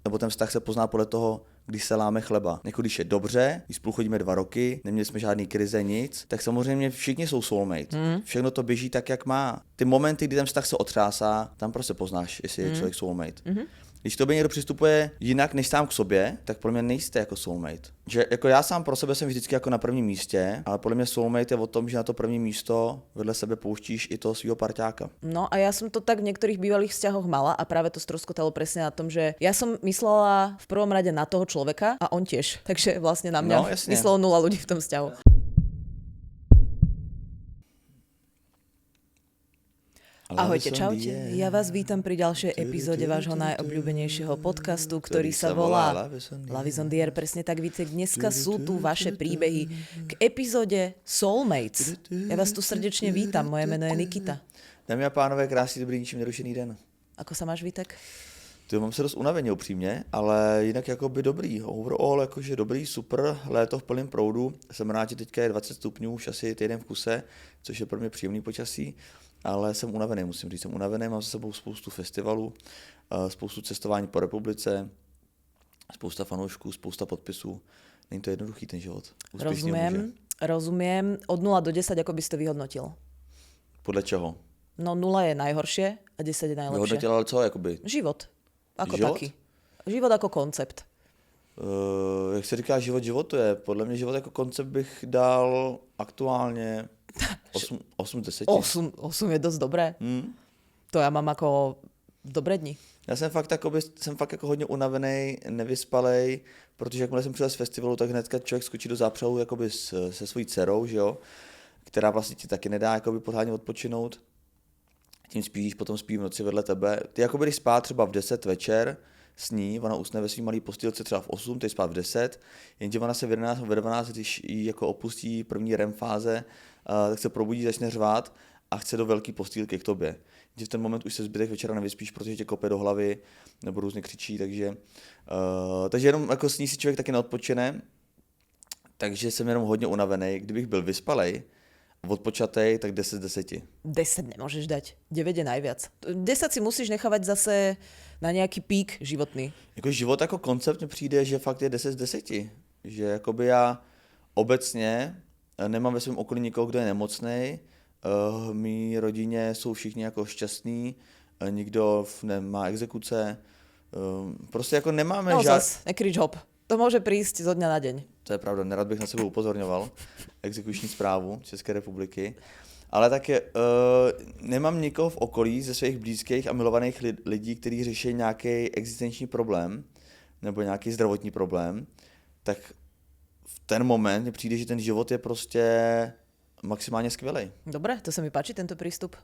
nebo ten vztah se pozná podle toho, když se láme chleba. Jako když je dobře, když spolu chodíme 2 roky, neměli jsme žádný krize, nic, tak samozřejmě všichni jsou soulmate. Všechno to běží tak, jak má. Ty momenty, kdy ten vztah se otřásá, tam prostě poznáš, jestli je člověk soulmate. Když to by někdo přistupuje jinak než sám k sobě, tak pro mě nejste jako soulmate. Že jako já sám pro sebe jsem vždycky jako na prvním místě, ale podle mě soulmate je o tom, že na to první místo vedle sebe pouštíš i toho svého parťáka. No a ja som to tak v niektorých bývalých vzťahoch mala a práve to stroskotalo presne na tom, že ja som myslela v prvom rade na toho človeka a on tiež. Takže vlastne na mňa myslelo 0 ľudí v tom vzťahu. Ahojte, čaute. Ja vás vítam pri ďalšej epizóde vášho najobľúbenejšieho podcastu, ktorý sa volá Love is on the air. Presne tak, víte, dneska sú tu vaše príbehy k epizóde Soulmates. Ja vás tu srdečne vítam, moje meno je Nikita. Dámy a pánové, krásný, dobrý, ničím nerušený den. Ako sa máš, Vítek? Ty mám se dost unaveně upřímně, ale jinak jakoby dobrý. Overall jakože dobrý, super, léto v plném proudu. Jsem rád, že teďka je 20 stupňů, už asi týden v kuse, což je pro mě příjemný počasí. Ale jsem unavený, musím říct, jsem unavený, mám za sebou spoustu festivalů, spoustu cestování po republice, spousta fanoušků, spousta podpisů. Není to jednoduchý ten život. Rozumiem. Od 0 do 10, ako by si to vyhodnotil? Podle čeho? No 0 je najhoršie a 10 je najlepšie. Vyhodnotil ale co, jakoby? Život. Ako život? taký. Život ako koncept. Jak se říká, život to je. Podle mě život jako koncept bych dal aktuálně 8 z 10. 8 je dosť dobré. To ja mám ako dobré dni. Já jsem fakt jako hodně unavený, nevyspalej, protože jakmile jsem přijel z festivalu, tak hnedka člověk skočí do zápřahu jakoby se svojí dcerou, že jo, která vlastně ti taky nedá jakoby pořádně odpočinout. Tím spíš, potom spí v noci vedle tebe. Ty jakoby když spát třeba v 10 večer, sní, ona usne ve svým malý postýlce třeba v 8, teď spát v 10, jenže ona se v 11 ve 12, když jí jako opustí první REM fáze, tak se probudí, začne řvát a chce do velký postýlky k tobě. Že v ten moment už se zbytek večera nevyspíš, protože tě kope do hlavy nebo různě křičí, takže jenom jako sní si člověk taky neodpočine, takže jsem jenom hodně unavený. Kdybych byl vyspalej, odpočatej, tak 10 z 10. 10 nemôžeš dať, 9 je najviac. 10 si musíš nechávať zase na nejaký pík životný. Jako život jako koncept mi přijde, že fakt je 10 z 10. Že jakoby já obecně nemám ve svém okolí nikoho, kdo je nemocnej, mý rodině jsou všichni jako šťastní, nikdo nemá exekuce, prostě jako nemáme no zas, nekrič hop. To môže prísť zo dňa na deň. To je pravda, nerad bych na sebe upozorňoval exekuční správu České republiky, ale také nemám nikoho v okolí ze svých blízkých a milovaných lidí, kteří řeší nějaký existenční problém nebo nějaký zdravotní problém, tak v ten moment mi přijde, že ten život je prostě maximálne skvelej. Dobre, to sa mi páči, tento prístup.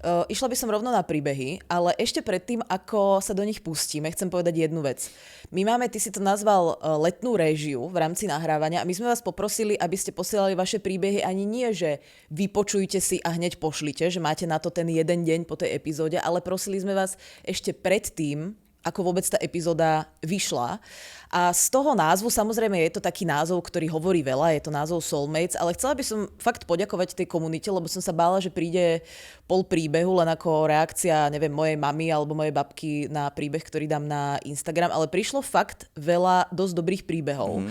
Išla by som rovno na príbehy, ale ešte predtým, ako sa do nich pustíme, chcem povedať jednu vec. My máme, ty si to nazval letnú réžiu v rámci nahrávania a my sme vás poprosili, aby ste posielali vaše príbehy ani nie, že vypočujte si a hneď pošlite, že máte na to ten jeden deň po tej epizóde, ale prosili sme vás ešte predtým, ako vôbec tá epizóda vyšla. A z toho názvu, samozrejme je to taký názov, ktorý hovorí veľa, je to názov Soulmates, ale chcela by som fakt poďakovať tej komunite, lebo som sa bála, že príde pol príbehu len ako reakcia, neviem, mojej mamy alebo mojej babky na príbeh, ktorý dám na Instagram, ale prišlo fakt veľa dosť dobrých príbehov.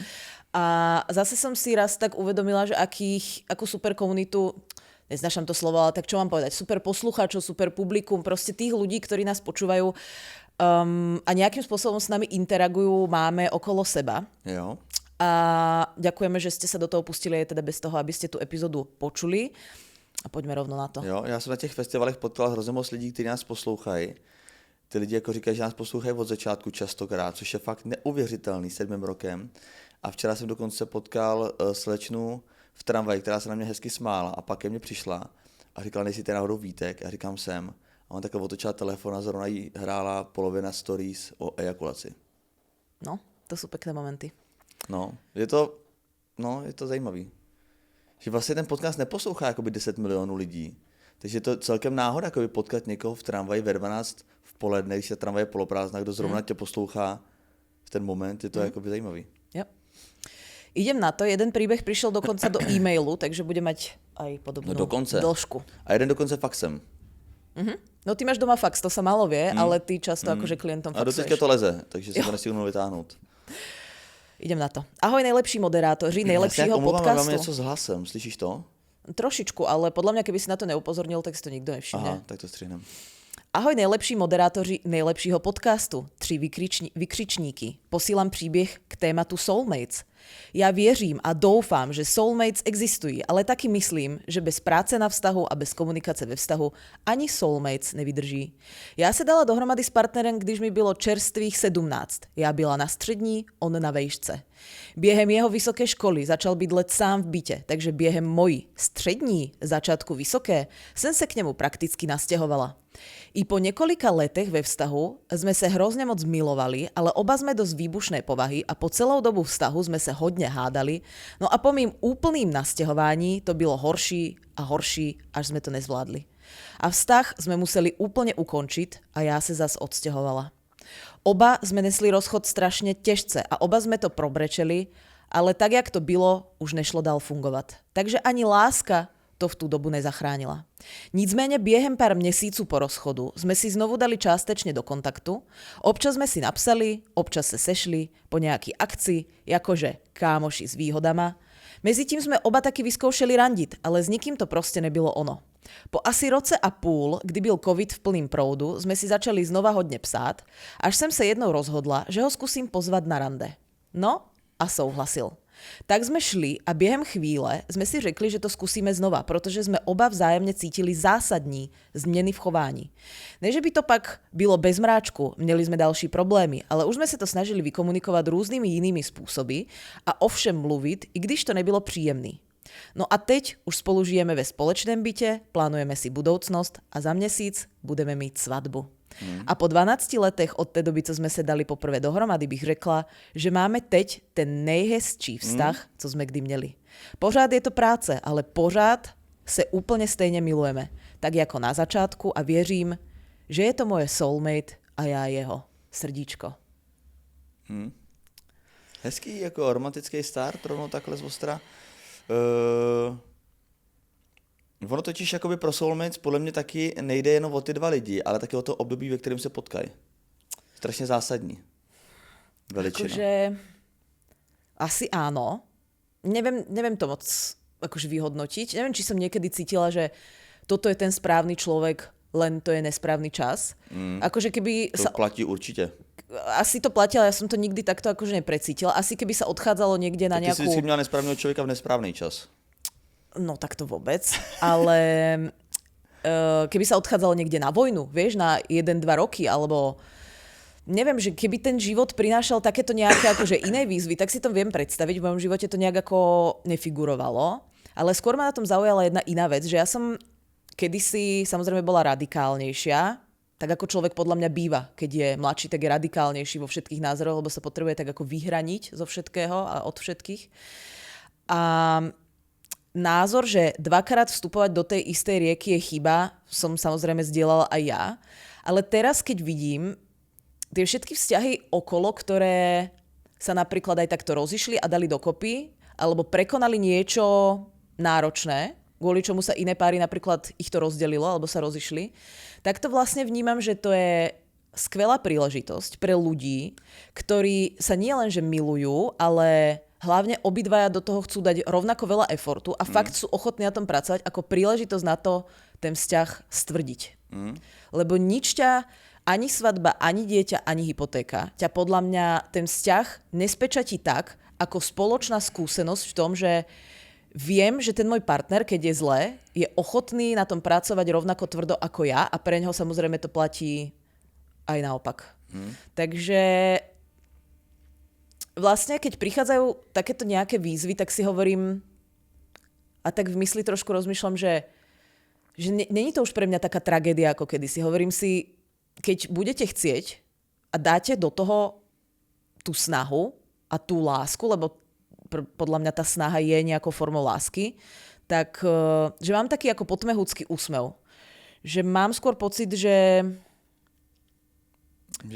A zase som si raz tak uvedomila, že akú super komunitu, neznášam to slovo, ale tak čo mám povedať, super poslucháčov, super publikum, proste tých ľudí, ktorí nás počúvajú, a nejakým spôsobom s nami interagujú, máme okolo seba. Jo. A ďakujeme, že ste sa do toho pustili aj teda bez toho, aby ste tú epizódu počuli. A poďme rovno na to. Jo, já jsem na těch festivalech potkal hrozně moc lidí, kteří nás poslouchají. Ty lidi jako říkají, že nás poslouchají od začátku častokrát, což je fakt neuvěřitelný 7 rokem. A včera jsem dokonce potkal slečnu v tramvaji, která se na mě hezky smála a pak ke mně přišla a říkala, nejsi ty náhodou Vítek? A říkám, jsem. A on takhle otočila telefon a zrovna jí hrála polovina stories o ejakulaci. No, to jsou pekné momenty. No, je to zajímavý. Že vlastně ten podcast neposlouchá jakoby 10 milionů lidí. Takže je to celkem náhoda jakoby potkat někoho v tramvaji ve 12 v poledne, když ta tramvaj je poloprázdná, kdo zrovna tě poslouchá v ten moment, je to jakoby zajímavý. Jo. Idem na to, jeden príbeh prišiel dokonca do e-mailu, takže bude mať aj podobnú dĺžku. A jeden dokonce faxem. No ty máš doma fax, to sa málo vie, ale ty často akože klientom A do teďka faxuješ. to leze, takže se to nestihnu vytáhnout. Idem na to. Ahoj nejlepší moderátoři, Já se nejlepšího jak omlouvám, ale mám podcastu. něco s hlasem, slyšíš to? Trošičku, ale podľa mňa, keby si na to neupozornil, tak si to nikto nevšimne. Aha, tak to střihnem. Ahoj nejlepší moderátoři nejlepšího podcastu. 3 vykřičníky. Posílám příběh k tématu Soulmates. Já věřím a doufám, že Soulmates existují, ale taky myslím, že bez práce na vztahu a bez komunikace ve vztahu ani Soulmates nevydrží. Já se dala dohromady s partnerem, když mi bylo čerstvých 17. Já byla na střední, on na vejšce. Během jeho vysoké školy začal bydlet sám v bytě, takže během mojí střední, začátku vysoké, jsem se k němu prakticky nastěhovala. I po několika letech ve vztahu jsme se hrozně moc milovali, ale oba jsme dost výbušné povahy a po celou dobu vztahu jsme se hodně hádali, no a po mým úplným nastěhování to bylo horší a horší, až jsme to nezvládli. A vztah jsme museli úplně ukončit a já se zas odstěhovala. Oba jsme nesli rozchod strašně těžce a oba jsme to probrečeli, ale tak, jak to bylo, už nešlo dál fungovat. Takže ani láska to v tu dobu nezachránila. Nicméně během pár měsíců po rozchodu jsme si znovu dali částečně do kontaktu, občas jsme si napsali, občas se sešli po nějaký akci, jakože kámoši s výhodama. Mezitím jsme oba taky vyzkoušeli randit, ale s nikým to prostě nebylo ono. Po asi roce a půl, kdy byl covid v plným proudu, jsme si začali znova hodně psát, až jsem se jednou rozhodla, že ho zkusím pozvat na rande. No a souhlasil. Tak jsme šli a během chvíle jsme si řekli, že to zkusíme znova, protože jsme oba vzájemně cítili zásadní změny v chování. Ne, že by to pak bylo bez mráčku, měli jsme další problémy, ale už jsme se to snažili vykomunikovat různými jinými způsoby a ovšem mluvit, i když to nebylo příjemný. No a teď už spolu žijeme ve společném bytě, plánujeme si budoucnost a za měsíc budeme mít svatbu. A po 12 letech od té doby, co jsme se dali poprvé dohromady, bych řekla, že máme teď ten nejhezčí vztah, co jsme kdy měli. Pořád je to práce, ale pořád se úplně stejně milujeme. Tak jako na začátku a věřím, že je to moje soulmate a já jeho. Srdíčko. Hezký jako romantický start, rovnou takhle z ostra. Ono totiž jakoby pro soulmates podle mě taky nejde jenom o ty dva lidi, ale taky o to období, ve kterém se potkají. Strašně zásadní. Veličina. Akože asi áno. Neviem to moc akože vyhodnotiť. Neviem, či som niekedy cítila, že toto je ten správny človek, len to je nesprávny čas. Akože keby To platí určitě. Asi to platí, ale ja som to nikdy takto akože neprecítila. Asi keby sa odchádzalo niekde na Ty nejakú... jsi vždycky měla nesprávného člověka v nesprávný čas. No tak to vôbec. Ale keby sa odchádzalo niekde na vojnu, vieš, na 1-2 roky, alebo neviem, že keby ten život prinášal takéto nejaké akože iné výzvy, tak si to viem predstaviť. V mojom živote to nejak ako nefigurovalo. Ale skôr ma na tom zaujala jedna iná vec, že ja som kedysi samozrejme bola radikálnejšia, tak ako človek podľa mňa býva, keď je mladší, tak je radikálnejší vo všetkých názoroch, lebo sa potrebuje tak ako vyhraniť zo všetkého a od všetkých. A názor, že dvakrát vstupovať do tej istej rieky je chyba, som samozrejme zdieľala aj ja. Ale teraz, keď vidím tie všetky vzťahy okolo, ktoré sa napríklad aj takto rozišli a dali dokopy, alebo prekonali niečo náročné, kvôli čomu sa iné páry napríklad ich to rozdelilo, alebo sa rozišli, tak to vlastne vnímam, že to je skvelá príležitosť pre ľudí, ktorí sa nielenže milujú, ale hlavne obidvaja do toho chcú dať rovnako veľa efortu a fakt sú ochotní na tom pracovať ako príležitosť na to ten vzťah stvrdiť. Lebo nič ťa, ani svadba, ani dieťa, ani hypotéka, ťa podľa mňa ten vzťah nespečatí tak, ako spoločná skúsenosť v tom, že viem, že ten môj partner, keď je zle, je ochotný na tom pracovať rovnako tvrdo ako ja a pre neho samozrejme to platí aj naopak. Takže vlastne, keď prichádzajú takéto nejaké výzvy, tak si hovorím a tak v mysli trošku rozmýšľam, že není to už pre mňa taká tragédia, ako kedysi. Hovorím si, keď budete chcieť a dáte do toho tú snahu a tú lásku, lebo podľa mňa tá snaha je nejakou formou lásky, tak že mám taký ako potmehúcky úsmev. Že mám skôr pocit, že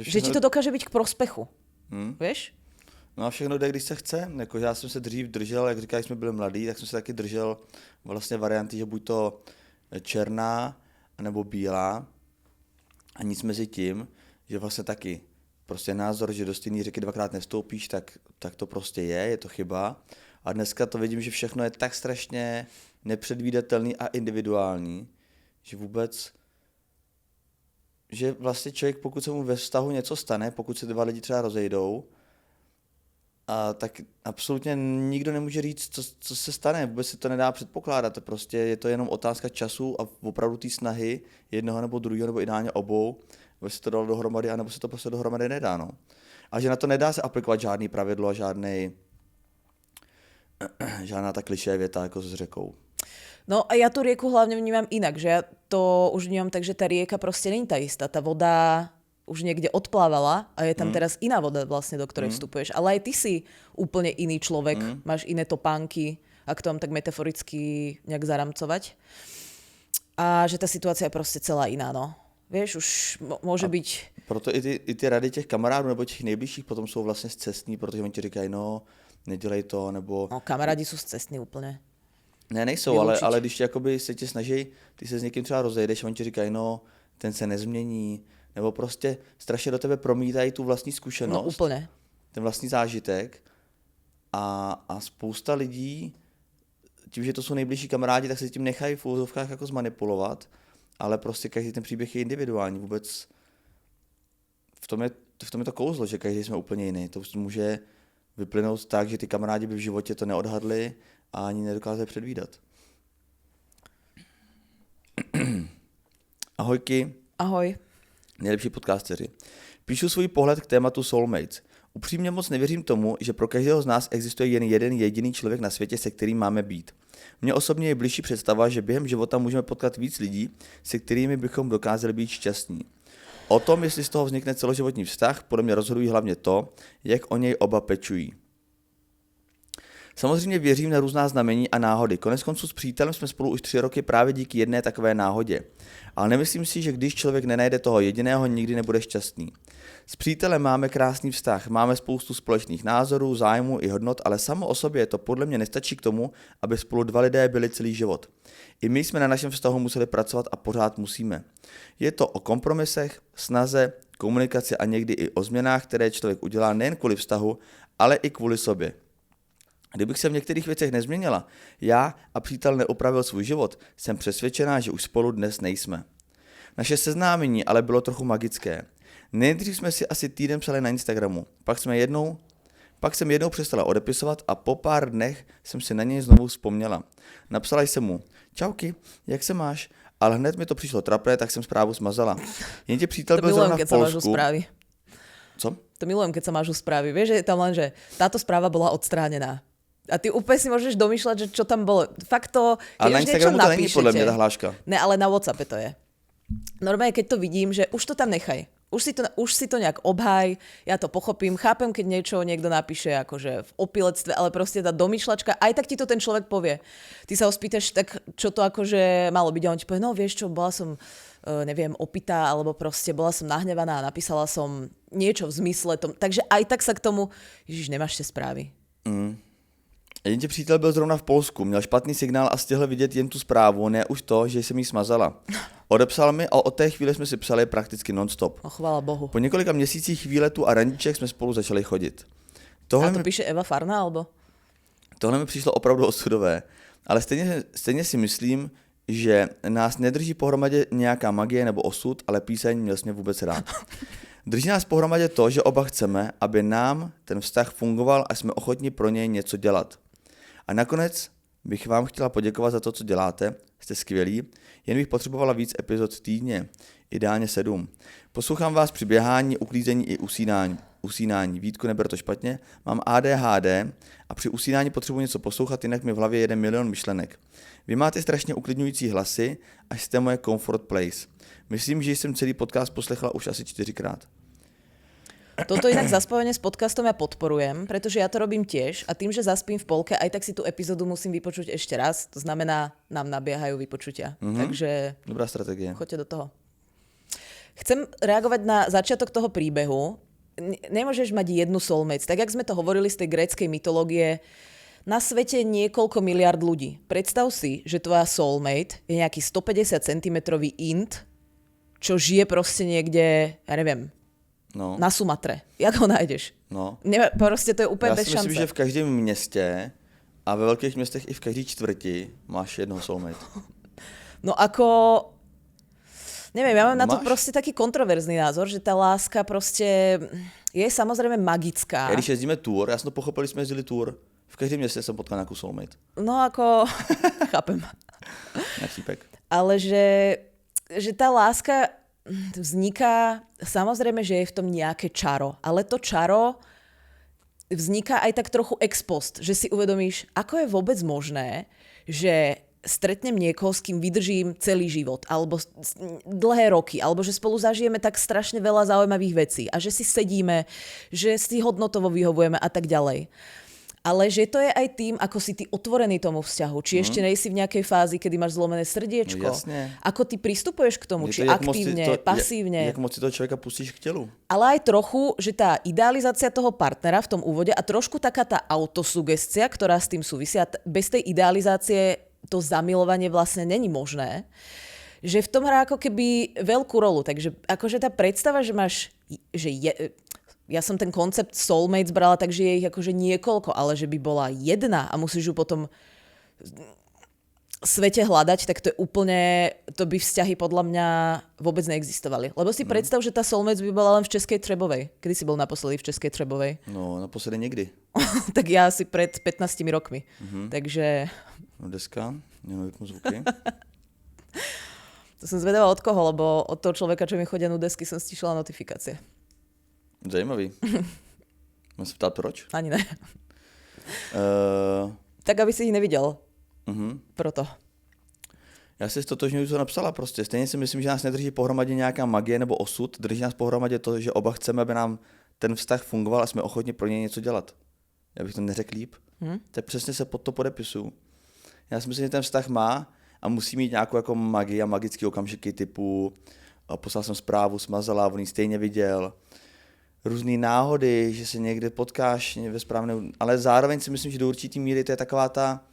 ti to dokáže byť k prospechu. Vieš? No a všechno jde, když se chce. Jako, já jsem se dřív držel, jak říkáš, jsme byli mladí, tak jsem se taky držel vlastně varianty, že buď to černá nebo bílá. A nic mezi tím, že vlastně taky prostě názor, že do stejné řeky dvakrát nevstoupíš, tak to prostě je to chyba. A dneska to vidím, že všechno je tak strašně nepředvídatelný a individuální, že vůbec, že vlastně člověk, pokud se mu ve vztahu něco stane, pokud se 2 lidi třeba rozejdou, tak absolutně nikdo nemůže říct, co se stane, vůbec se to nedá předpokládat, prostě je to jenom otázka času a opravdu té snahy jednoho nebo druhého, nebo ideálně obou, aby se to dalo dohromady, anebo se to prostě dohromady nedá, no. A že na to nedá se aplikovat žádný pravidlo a žádná ta klišé věta jako s řekou. No a ja tú rieku hlavne vnímam inak, že ja to už vnímam tak, že tá rieka proste není tá istá. Tá voda už niekde odplávala a je tam teraz iná voda vlastne, do ktorej vstupuješ. Ale aj ty si úplne iný človek, máš iné topánky, ak to mám tak metaforicky nejak zaramcovať. A že tá situácia je proste celá iná, no. Vieš, už môže byť... Proto i ty rady těch kamarádů nebo těch nejbližších potom jsou vlastně scestní, protože oni ti říkají, no, nedělej to, nebo... No, kamarádi sú scestní úplne. Ne, nejsou, ale když jakoby se tě snaží, ty se s někým třeba rozejdeš a oni ti říkají, no, ten se nezmění, nebo prostě strašně do tebe promítají tu vlastní zkušenost. No úplně. Ten vlastní zážitek a spousta lidí, tím, že to jsou nejbližší kamarádi, tak se tím nechají v úzovkách jako zmanipulovat, ale prostě každý ten příběh je individuální. Vůbec v tom je to kouzlo, že každý jsme úplně jiný. To může vyplynout tak, že ty kamarádi by v životě to neodhadli a ani nedokázali předvídat. Ahojky. Ahoj. Nejlepší podcasteři. Píšu svůj pohled k tématu soulmates. Upřímně moc nevěřím tomu, že pro každého z nás existuje jen jeden jediný člověk na světě, se kterým máme být. Mně osobně je bližší představa, že během života můžeme potkat víc lidí, se kterými bychom dokázali být šťastní. O tom, jestli z toho vznikne celoživotní vztah, podle mě rozhodují hlavně to, jak o něj oba pečují. Samozřejmě věřím na různá znamení a náhody. Koneckonců s přítelem jsme spolu už 3 roky právě díky jedné takové náhodě. Ale nemyslím si, že když člověk nenajde toho jediného, nikdy nebude šťastný. S přítelem máme krásný vztah, máme spoustu společných názorů, zájmů i hodnot, ale samo o sobě to podle mě nestačí k tomu, aby spolu 2 lidé byli celý život. I my jsme na našem vztahu museli pracovat a pořád musíme. Je to o kompromisech, snaze, komunikaci a někdy i o změnách, které člověk udělá nejen kvůli vztahu, ale i kvůli sobě. Kdybych se v některých věcech nezměnila, já a přítel neopravil svůj život, jsem přesvědčená, že už spolu dnes nejsme. Naše seznámení ale bylo trochu magické. Nejdřív jsme si asi týden psali na Instagramu, pak jsem jednou přestala odepisovat a po pár dnech jsem si na něj znovu vzpomněla. Napsala jsem mu, čauky, jak se máš? Ale hned mi to přišlo trapné, tak jsem zprávu smazala. Jenže přítel byl zrovna v Polsku. Co? To milujem, keď sa máš u správy. Vieš, že je tam len, že táto správa bola odstránená. A ty úplne si môžeš domýšľať, že čo tam bolo. Fakt to... Ale na Instagramu to není podľa mňa tá hláška. Ne, ale na WhatsAppe to je. Normálne, keď to vidím, že už to tam nechaj. Už si to nejak obhaj, ja to pochopím, chápem, keď niečo niekto napíše akože v opilectve, ale proste tá domýšľačka, aj tak ti to ten človek povie. Ty sa ho spýtaš, tak čo to akože malo byť a on ti povie, no vieš čo, bola som, neviem, opitá, alebo proste bola som nahnevaná a napísala som niečo v zmysle tom. Takže aj tak sa k tomu, Ježiš, nemáš tie správy. Jenže přítel byl zrovna v Polsku, měl špatný signál a stihl vidět jen tu zprávu, ne už to, že jsem jí smazala. Odepsal mi a od té chvíle jsme si psali prakticky non-stop. No, chvála Bohu. Po několika měsících výletů a randíček jsme spolu začali chodit. A to píše Eva Farná, alebo? Tohle mi přišlo opravdu osudové, ale stejně si myslím, že nás nedrží pohromadě nějaká magie nebo osud, ale píseň měl jsi mě vůbec rád. Drží nás pohromadě to, že oba chceme, aby nám ten vztah fungoval a jsme ochotni pro něj něco dělat. A nakonec bych vám chtěla poděkovat za to, co děláte, jste skvělí, jen bych potřebovala víc epizod týdně, ideálně 7. Poslouchám vás při běhání, uklízení i usínání. Vítku, neber to špatně, mám ADHD a při usínání potřebuji něco poslouchat, jinak mi v hlavě jede milion myšlenek. Vy máte strašně uklidňující hlasy a jste moje comfort place. Myslím, že jsem celý podcast poslechla už asi 4krát. Toto inak zaspávanie s podcastom ja podporujem, pretože ja to robím tiež a tým, že zaspím v polke, aj tak si tú epizódu musím vypočuť ešte raz. To znamená, nám nabiehajú vypočutia. Takže dobrá stratégia. Choďte do toho. Chcem reagovať na začiatok toho príbehu. Nemôžeš mať jednu soulmate. Tak, jak sme to hovorili z tej gréckej mytológie, na svete niekoľko miliard ľudí. Predstav si, že tvoja soulmate je nejaký 150 cm int, čo žije proste niekde, ja neviem, No. na Sumatre. Jak ho nájdeš? No. Proste to je úplne Já bez si myslím, šance. že v každém městě a ve velkých městech i v každé čtvrti máš jednoho soulmate. No ako... Neviem, ja mám na to Máš? proste taký kontroverzný názor, že tá láska proste je samozrejme magická. Já když jezdíme tour, já jsem to pochopil, když jsme jezdili tour, v každém městě jsem potkal nějakou soulmate. No ako... Chápem. Nějaký pek. Ale že tá láska vzniká, samozrejme, že je v tom nejaké čaro, ale to čaro vzniká aj tak trochu ex post, že si uvedomíš, ako je vôbec možné, že stretnem niekoho, s kým vydržím celý život, alebo dlhé roky, alebo že spolu zažijeme tak strašne veľa zaujímavých vecí a že si sedíme, že si hodnotovo vyhovujeme a tak ďalej. Ale že to je aj tým, ako si ty otvorený tomu vzťahu. Či ešte nejsi v nejakej fázi, kedy máš zlomené srdiečko. No jasne. Ako ty pristupuješ k tomu, Je či to, jak moc si aktívne, to- pasívne. Jak moc si toho člověka pustíš k tělu. Ale aj trochu, že tá idealizácia toho partnera v tom úvode a trošku taká tá autosugestia, ktorá s tým súvisí, a bez tej idealizácie to zamilovanie vlastne není možné, že v tom hrá ako keby veľkú rolu. Takže akože tá predstava, že máš, ja som ten koncept soulmates brala tak, že je ich akože niekoľko, ale že by bola jedna a musíš ju potom svete hľadať, tak to je úplne, to by vzťahy podľa mňa vôbec neexistovali. Lebo si predstav, že tá soulmates by bola len v Českej Třebovej. Kedy si bol naposledy v Českej Třebovej? No, naposledy někdy. Tak ja asi pred 15 rokmi. Takže No deska, jenom vypnu zvuky. to som zvedavá od koho, lebo od toho človeka, čo mi chodia nudesky, som stišila notifikácie. Zajímavý. Mám se ptát proč? Ani ne. Uh, Tak, aby si ich nevidel. uh-huh. Proto. Já si stotožňuji, co napsala prostě. Stejně si myslím, že nás nedrží pohromadě nějaká magie nebo osud. Drží nás pohromadě to, že oba chceme, aby nám ten vztah fungoval a jsme ochotni pro něj něco dělat. Já bych to neřekl líp. Tak přesně se pod to podepisuju. Já si myslím, že ten vztah má a musí mít nějakou jako magii a magické okamžiky typu poslal jsem zprávu, smazala, on ji stejně viděl. Různé náhody, že se někde potkáš ve správném... Ale zároveň si myslím, že do určitý míry to je taková ta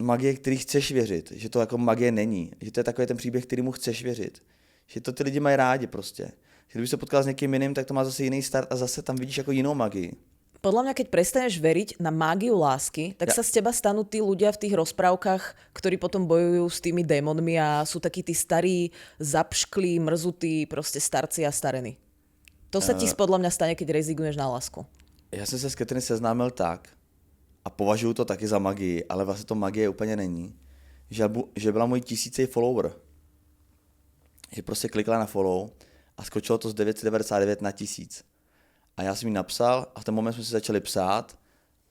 magie, který chceš věřit. Že to jako magie není. Že to je takový ten příběh, kterýmu chceš věřit. Že to ty lidi mají rádi prostě. Že kdyby se potkal s někým jiným, tak to má zase jiný start a zase tam vidíš jako jinou magii. Podľa mňa, keď prestaneš veriť na mágiu lásky, tak sa z teba stanú tí ľudia v tých rozprávkach, ktorí potom bojujú s tými démonmi a sú takí tí starí, zapšklí, mrzutí, proste starci a starení. To sa ti podľa mňa stane, keď rezignuješ na lásku. Já jsem se s Catherine seznámil tak, a považuji to taky za magii, ale vlastně to magie úplně není, že byla můj 1000 follower. Že prostě klikla na follow a skočilo to z 999 na 1000. A já jsem jí napsal a v ten moment jsme si začali psát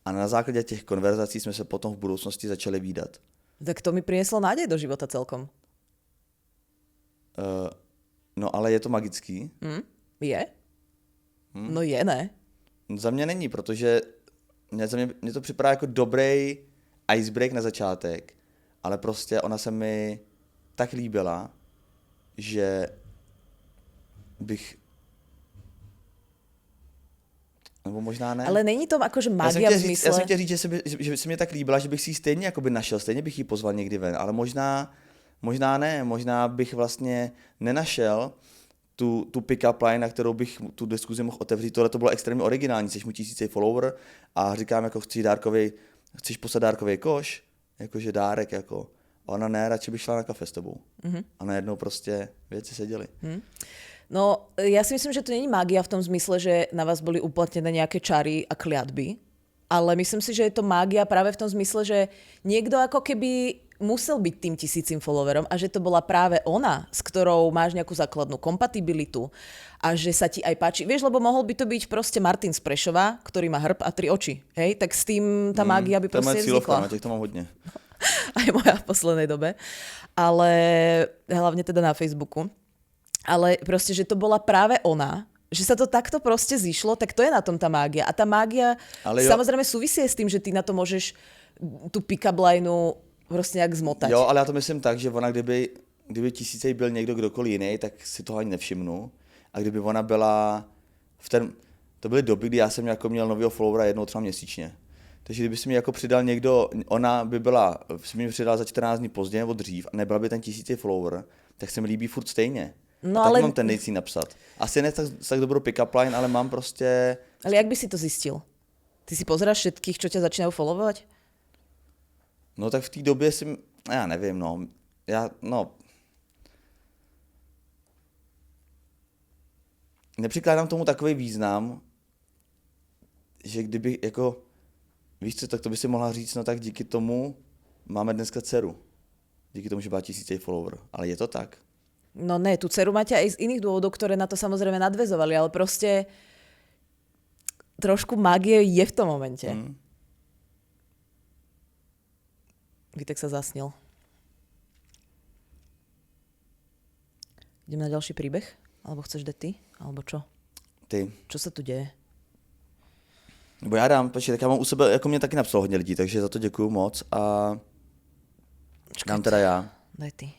a na základě těch konverzací jsme se potom v budoucnosti začali vídat. Tak to mi prinieslo nádej do života celkom. No ale je to magický? Je? No je, ne? Za mě není, protože mně to připadá jako dobrý icebreak na začátek, ale prostě ona se mi tak líbila, že bych... Nebo možná ne. Ale není to akože Já magia v jsem zmysle... chtěl říct, že se mě tak líbila, že bych si ji stejně jakoby našel, stejně bych ji pozval někdy ven, ale možná ne, možná bych vlastně nenašel tu pick-up line, na kterou bych tu diskuzi mohl otevřít. Tohle to bylo extrémně originální, jsi mu 1000 follower a říkám, jako chceš poslat dárkový koš, jakože dárek, jako. A ona ne, radši bych šla na kafe s tebou. A najednou prostě věci se děly. No, ja si myslím, že to není mágia v tom zmysle, že na vás boli uplatnené nejaké čary a kliatby, ale myslím si, že je to mágia práve v tom zmysle, že niekto ako keby musel byť tým 1000 followerom a že to bola práve ona, s ktorou máš nejakú základnú kompatibilitu a že sa ti aj páči. Vieš, lebo mohol by to byť proste Martin z Prešova, ktorý má hrb a 3 oči. Hej? Tak s tým tá mágia by To je moje proste cílovka, vznikla. na těch to mám hodně. Aj moja v poslednej dobe. Ale hlavne teda na Facebooku. Ale proste, že to bola práve ona, že sa to takto proste zišlo, tak to je na tom tá mágia. A tá mágia samozrejme súvisí s tým, že ty na to môžeš tú pick-up lineu prostě nějak zmotať. Jo, ale já to myslím tak, že ona kdyby 1000 byl někdo kdokoliv jiný, tak si toho ani nevšimnu. A kdyby ona byla to byly doby, kdy já jsem jako měl nového followera jednou třeba měsíčně. Takže kdyby si mi jako přidal někdo, ona by byla, si mi přidala za 14 dní později nebo dřív a nebyla by ten 1000 follower, tak se mi líbí furt stejně. No, a tak ale... mám tendenci napsat. Asi ne tak dobrou pick-up line, ale mám prostě... Ale jak by si to zistil? Ty si pozeráš všetkých, čo ťa začínajú followovať? No tak v té době já nevím, nepřikládám tomu takový význam, že kdyby jako, víš co, tak to by si mohla říct, no tak díky tomu máme dneska dceru. Díky tomu, že má 1000 follower. Ale je to tak? No ne, tú dceru máte aj z iných dôvodov, ktoré na to samozrejme nadväzovali, ale proste trošku mágie je v tom momente. Vítek sa zasnil. Idem na ďalší príbeh? Alebo chceš dať ty? Alebo čo? Ty. Čo sa tu deje? Nebo já dám, počkej, tak já mám u sebe, jako mě taky napsalo hodně lidí, takže za to děkuju moc a dám teda já. Daj ty.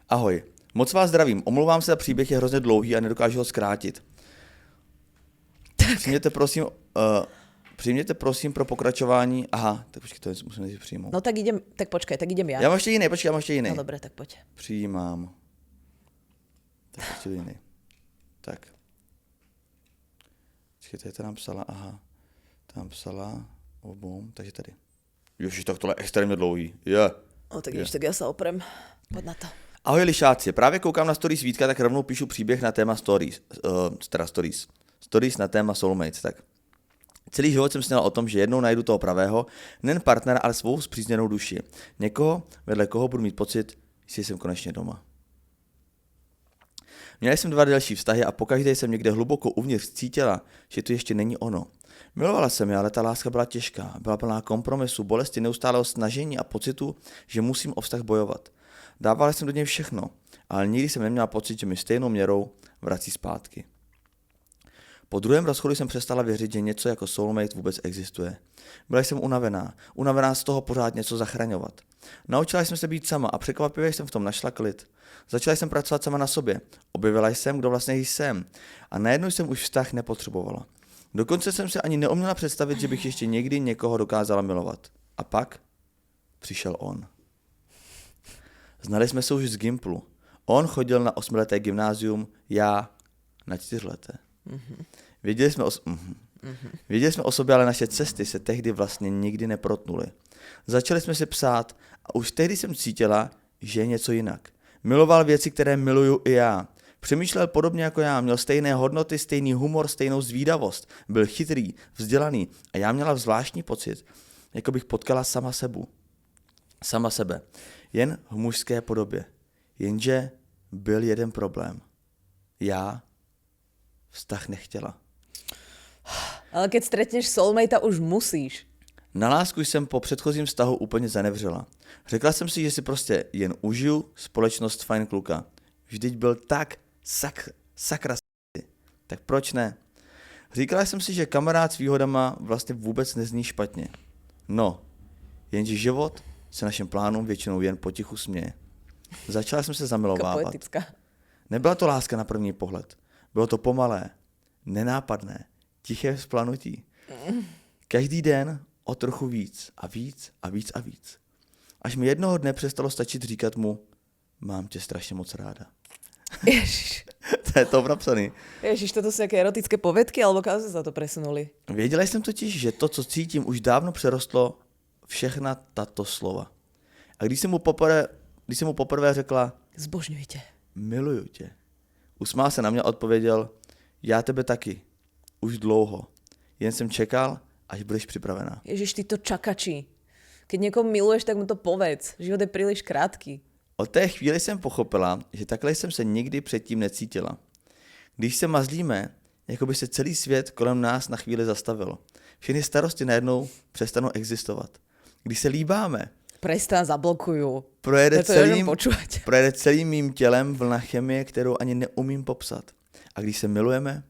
Ahoj, moc vás zdravím, omlouvám se, příběh je hrozně dlouhý a nedokážu ho zkrátit. Přijměte prosím pro pokračování, aha, tak počkej, to musím nejdřív přijmout. No tak počkej, tak idem ja. Já mám ještě jiný. No dobre, tak poď. Přijímám. Tak ještě jiný. Tak. Počkej, to napsala, aha. Tam psala, obom, takže tady. Ježiš, tak tohle je extrémně dlouhý. Je. No tak tak ja sa oprem. Poď na to. Ahoj lišáci, právě koukám na stories Vítka, tak rovnou píšu příběh na téma stories. Stories na téma soulmates, tak. Celý život jsem sněl o tom, že jednou najdu toho pravého, nejen partnera, ale svou spřízněnou duši. Někoho, vedle koho budu mít pocit, že jsem konečně doma. Měl jsem 2 delší vztahy a pokaždé jsem někde hluboko uvnitř cítila, že to ještě není ono. Milovala jsem je, ale ta láska byla těžká, byla plná kompromisu, bolesti, neustálého snažení a pocitu, že musím o vztah bojovat. Dávala jsem do něj všechno, ale nikdy jsem neměla pocit, že mi stejnou měrou vrací zpátky. Po druhém rozchodu jsem přestala věřit, že něco jako soulmate vůbec existuje. Byla jsem unavená z toho pořád něco zachraňovat. Naučila jsem se být sama a překvapivě jsem v tom našla klid. Začala jsem pracovat sama na sobě. Objevila jsem, kdo vlastně jsem. A najednou jsem už vztah nepotřebovala. Dokonce jsem si ani neuměla představit, že bych ještě někdy někoho dokázala milovat. A pak přišel on. Znali jsme se už z Gimplu. On chodil na 8leté gymnázium, já na 4leté. Věděli jsme o sobě, ale naše cesty se tehdy vlastně nikdy neprotnuly. Začali jsme si psát a už tehdy jsem cítila, že je něco jinak. Miloval věci, které miluju i já. Přemýšlel podobně jako já, měl stejné hodnoty, stejný humor, stejnou zvídavost. Byl chytrý, vzdělaný a já měla zvláštní pocit, jako bych potkala sama sebe. Jen v mužské podobě. Jenže byl jeden problém. Já vztah nechtěla. Ale keď stretneš soulmatea, už musíš. Na lásku jsem po předchozím vztahu úplně zanevřela. Řekla jsem si, že si prostě jen užiju společnost fajn kluka. Vždyť byl tak sakra tak proč ne? Říkala jsem si, že kamarád s výhodama vlastně vůbec nezní špatně. No, jenže život se našim plánům většinou jen potichu směje. Začala jsem se zamilovávat. Nebyla to láska na první pohled. Bylo to pomalé, nenápadné, tiché vzplanutí. Každý den o trochu víc a víc a víc a víc. Až mi jednoho dne přestalo stačit říkat mu, mám tě strašně moc ráda. Ježiš. To je to napsaný. Ježiš, toto sú jaké erotické povědky, alebo kam sa to presunuli? Věděla jsem totiž, že to, co cítím, už dávno přerostlo všechna tato slova. A když jsem mu poprvé řekla, zbožňuji tě. Miluju tě. Usmál se na mě a odpověděl, já tebe taky. Už dlouho. Jen jsem čekal, až budeš připravená. Ježiš, ty to čakači. Keď někoho miluješ, tak mu to povedz. Život je príliš krátký. Od té chvíli jsem pochopila, že takhle jsem se nikdy předtím necítila. Když se mazlíme, jako by se celý svět kolem nás na chvíli zastavil. Všechny starosti najednou přestanou existovat. Když se líbáme, Prestan, zablokuju. projede celým mým tělem vlna chemie, kterou ani neumím popsat. A když se milujeme,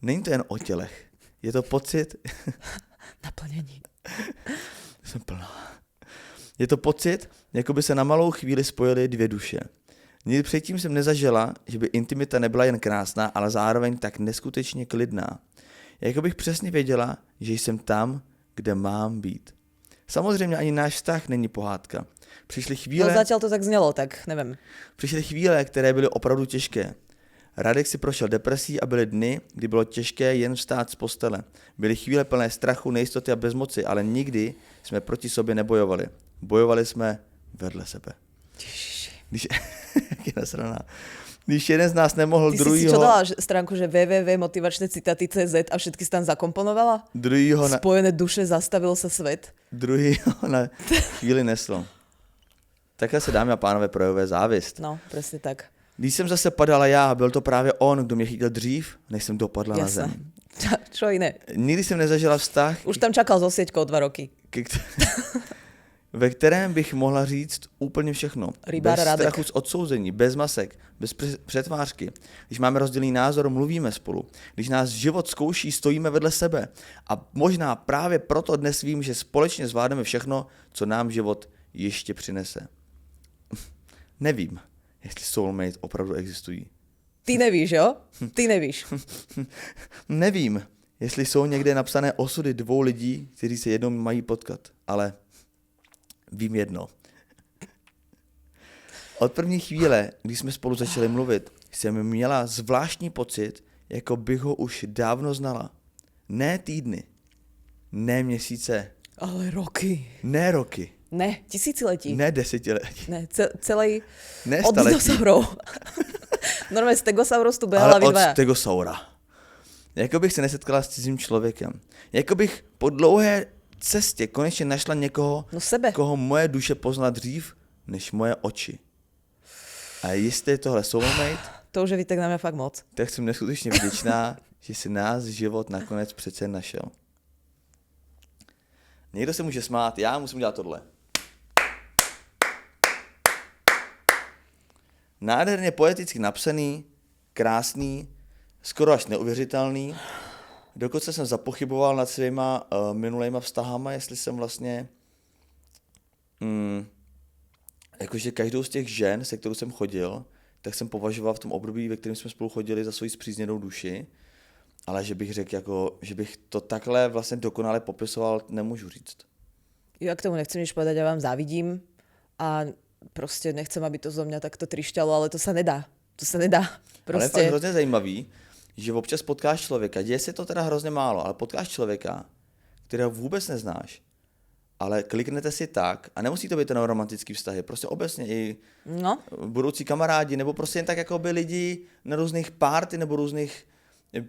není to jen o tělech. Je to pocit... Naplnění. Jsem plná. Je to pocit, jako by se na malou chvíli spojily 2 duše. Nikdy předtím jsem nezažila, že by intimita nebyla jen krásná, ale zároveň tak neskutečně klidná. Jako bych přesně věděla, že jsem tam, kde mám být. Samozřejmě ani náš vztah není pohádka. No zatiaľ to tak znelo, tak neviem. Přišly chvíle, které byly opravdu těžké. Radek si prošel depresí a byly dny, kdy bylo těžké jen vstát z postele. Byly chvíle plné strachu, nejistoty a bezmoci, ale nikdy jsme proti sobě nebojovali. Bojovali jsme vedle sebe. Jak je nasraná. Když jeden z nás nemohl Ty druhýho... si čo dala stránku, že www.motivačnecitáty.cz a všetky si tam zakomponovala? Spojené duše, zastavil sa svet. Druhýho na chvíli neslo. Takhle se, dámy a pánové, projevuje závist. No, presne tak. Když jsem zase padala já, byl to právě on, kdo mě chytil dřív, než jsem dopadla na zem. Čo iné? Nikdy jsem nezažila vztah... Už tam čakal so sieťkou 2 roky. Ve kterém bych mohla říct úplně všechno. Rybár bez Radek. strachu z odsouzení, bez masek, bez přetvářky. Když máme rozdílný názor, mluvíme spolu. Když nás život zkouší, stojíme vedle sebe. A možná právě proto dnes vím, že společně zvládneme všechno, co nám život ještě přinese. Nevím, jestli soulmate opravdu existují. Ty nevíš, jo? Ty nevíš. Nevím, jestli jsou někde napsané osudy 2 lidí, kteří se jednou mají potkat, ale vím jedno. Od první chvíle, když jsme spolu začali mluvit, jsem měla zvláštní pocit, jako bych ho už dávno znala. Ne týdny, ne měsíce, Ale roky. ne roky, Ne, tisíciletí. ne desetiletí, Ne, celej... ne Od staletí, dinosaurov. Normálne Stegosaurus tu behala ale vy od dvaja. stegosaura. Jako bych se nesetkala s cizím člověkem. Jako bych po dlouhé cestě konečně našla někoho, No sebe. koho moje duše poznala dřív, než moje oči. A jestli je tohle soulmate, To už je Vítek na mňa fakt moc. tak jsem neskutečně vděčná, že si nás život nakonec přece našel. Někdo se může smát, já musím dělat tohle. Nádherně poeticky napsaný, krásný, skoro až neuvěřitelný. Dokonce jsem zapochyboval nad svýma minulejma vztahama, jestli jsem vlastně jakože každou z těch žen, se kterou jsem chodil, tak jsem považoval v tom období, ve kterém jsme spolu chodili, za svoji spřízněnou duši, ale že bych řekl, jako, že bych to takhle vlastně dokonale popisoval, nemůžu říct. Ja k tomu nechcem nič povedať, ja vám závidím a proste nechcem, aby to zo mňa takto trišťalo, ale to sa nedá. To sa nedá. Ale je fakt Proste... hrozně zajímavý, že občas potkáš člověka, děje se to teda hrozně málo, ale potkáš člověka, kterého vůbec neznáš, ale kliknete si tak, a nemusí to být ten romantický vztahy, prostě obecně i No, budoucí kamarádi, nebo prostě jen tak jako by lidi na různých party nebo různých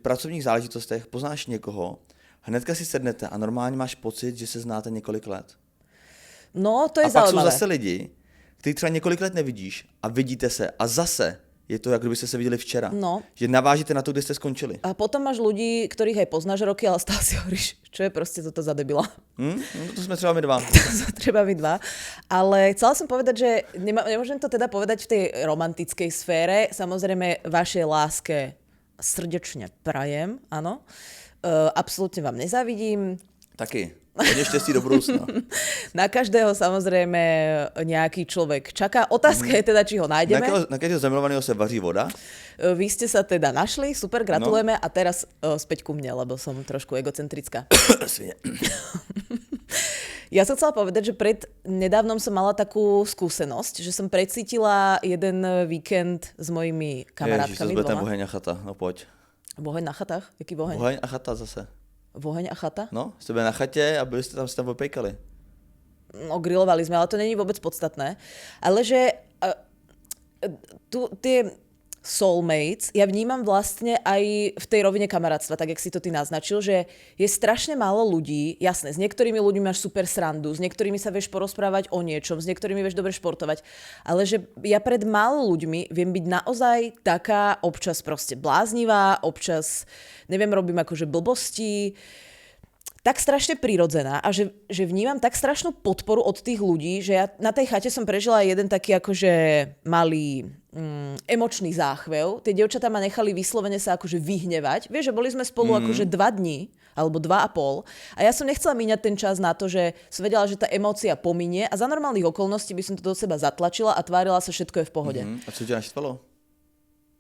pracovních záležitostech, poznáš někoho, hnedka si sednete a normálně máš pocit, že se znáte několik let. no to je A pak jsou zaujímavé. zase lidi, který třeba několik let nevidíš a vidíte se a zase je to, jak kdybyste se viděli včera. No. Že navážete na to, kde jste skončili. A potom máš ľudí, ktorých aj poznáš roky, ale stále si hovoríš, čo je proste toto za debila. No, to jsme třeba my dva. Treba mi 2. Ale chcela som povedať, že nemôžem to teda povedať v tej romantickej sfére. Samozrejme, vašej láske srdečne prajem, áno. Absolútne vám nezavidím. Taky. Hodně štěstí do budoucna. Na každého samozrejme nejaký človek čaká. Otázka je teda, či ho nájdeme. Na každého zamilovaného se vaří voda. Vy ste sa teda našli, super, gratulujeme. A teraz späť ku mne, lebo som trošku egocentrická. Svině. Ja som chcela povedať, že pred nedávnom som mala takú skúsenosť, že som precítila jeden víkend s mojimi Ježiš, to kamarátkami bude ten dvoma. boheň a chata, no pojď. Boheň na chatách? Jaký boheň? Boheň a chata zase. Boheň a chata? No, jste byli na chatě a byli jste tam, si tam opejkali. No, grilovali sme, ale to není vôbec podstatné. Ale že tie soulmates, ja vnímam vlastne aj v tej rovine kamarátstva, tak jak si to ty naznačil, že je strašne málo ľudí, jasné, s niektorými ľuďmi máš super srandu, s niektorými sa vieš porozprávať o niečom, s niektorými vieš dobre športovať, ale že ja pred málo ľuďmi viem byť naozaj taká občas proste bláznivá, občas, neviem, robím akože blbosti, tak strašne prirodzená a že vnímam tak strašnú podporu od tých ľudí, že ja na tej chate som prežila jeden taký akože malý emočný záchvev. Tie dievčatá ma nechali vyslovene sa akože vyhnevať. Vieš, že boli sme spolu akože 2 dní alebo 2,5 a ja som nechcela míňať ten čas na to, že som vedela, že tá emócia pominie a za normálnych okolností by som to do seba zatlačila a tvárila sa, všetko je v pohode. A co tě naštvalo?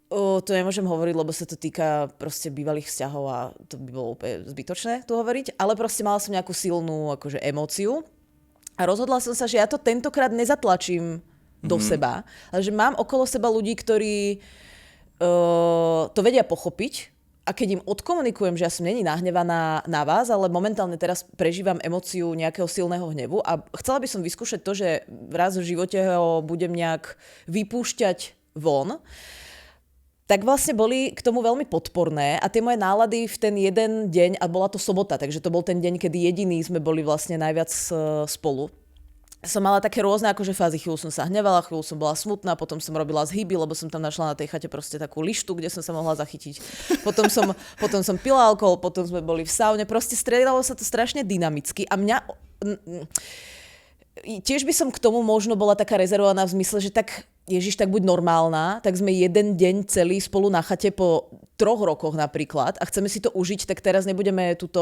To nemôžem hovoriť, lebo sa to týka proste bývalých vzťahov a to by bolo úplne zbytočné tu hovoriť, ale proste mala som nejakú silnú akože emóciu A rozhodla som sa, že ja to tentokrát nezatlačím do seba, ale že mám okolo seba ľudí, ktorí to vedia pochopiť a keď im odkomunikujem, že ja som není nahnevaná na vás, ale momentálne teraz prežívam emóciu nejakého silného hnevu a chcela by som vyskúšať to, že raz v živote ho budem nejak vypúšťať von, tak vlastne boli k tomu veľmi podporné a tie moje nálady v ten jeden deň, a bola to sobota, takže to bol ten deň, kedy jediní sme boli vlastne najviac spolu. Som mala také rôzne akože fázy, chvíľu som sa hnevala, chvíľu som bola smutná, potom som robila zhyby, lebo som tam našla na tej chate proste takú lištu, kde som sa mohla zachytiť. Potom som pila alkohol, potom sme boli v saune, proste striedalo sa to strašne dynamicky a mňa... Tiež by som k tomu možno bola taká rezervovaná v zmysle, že tak Ježiš, tak buď normálna, tak sme jeden deň celý spolu na chate po 3 rokoch napríklad a chceme si to užiť, tak teraz nebudeme túto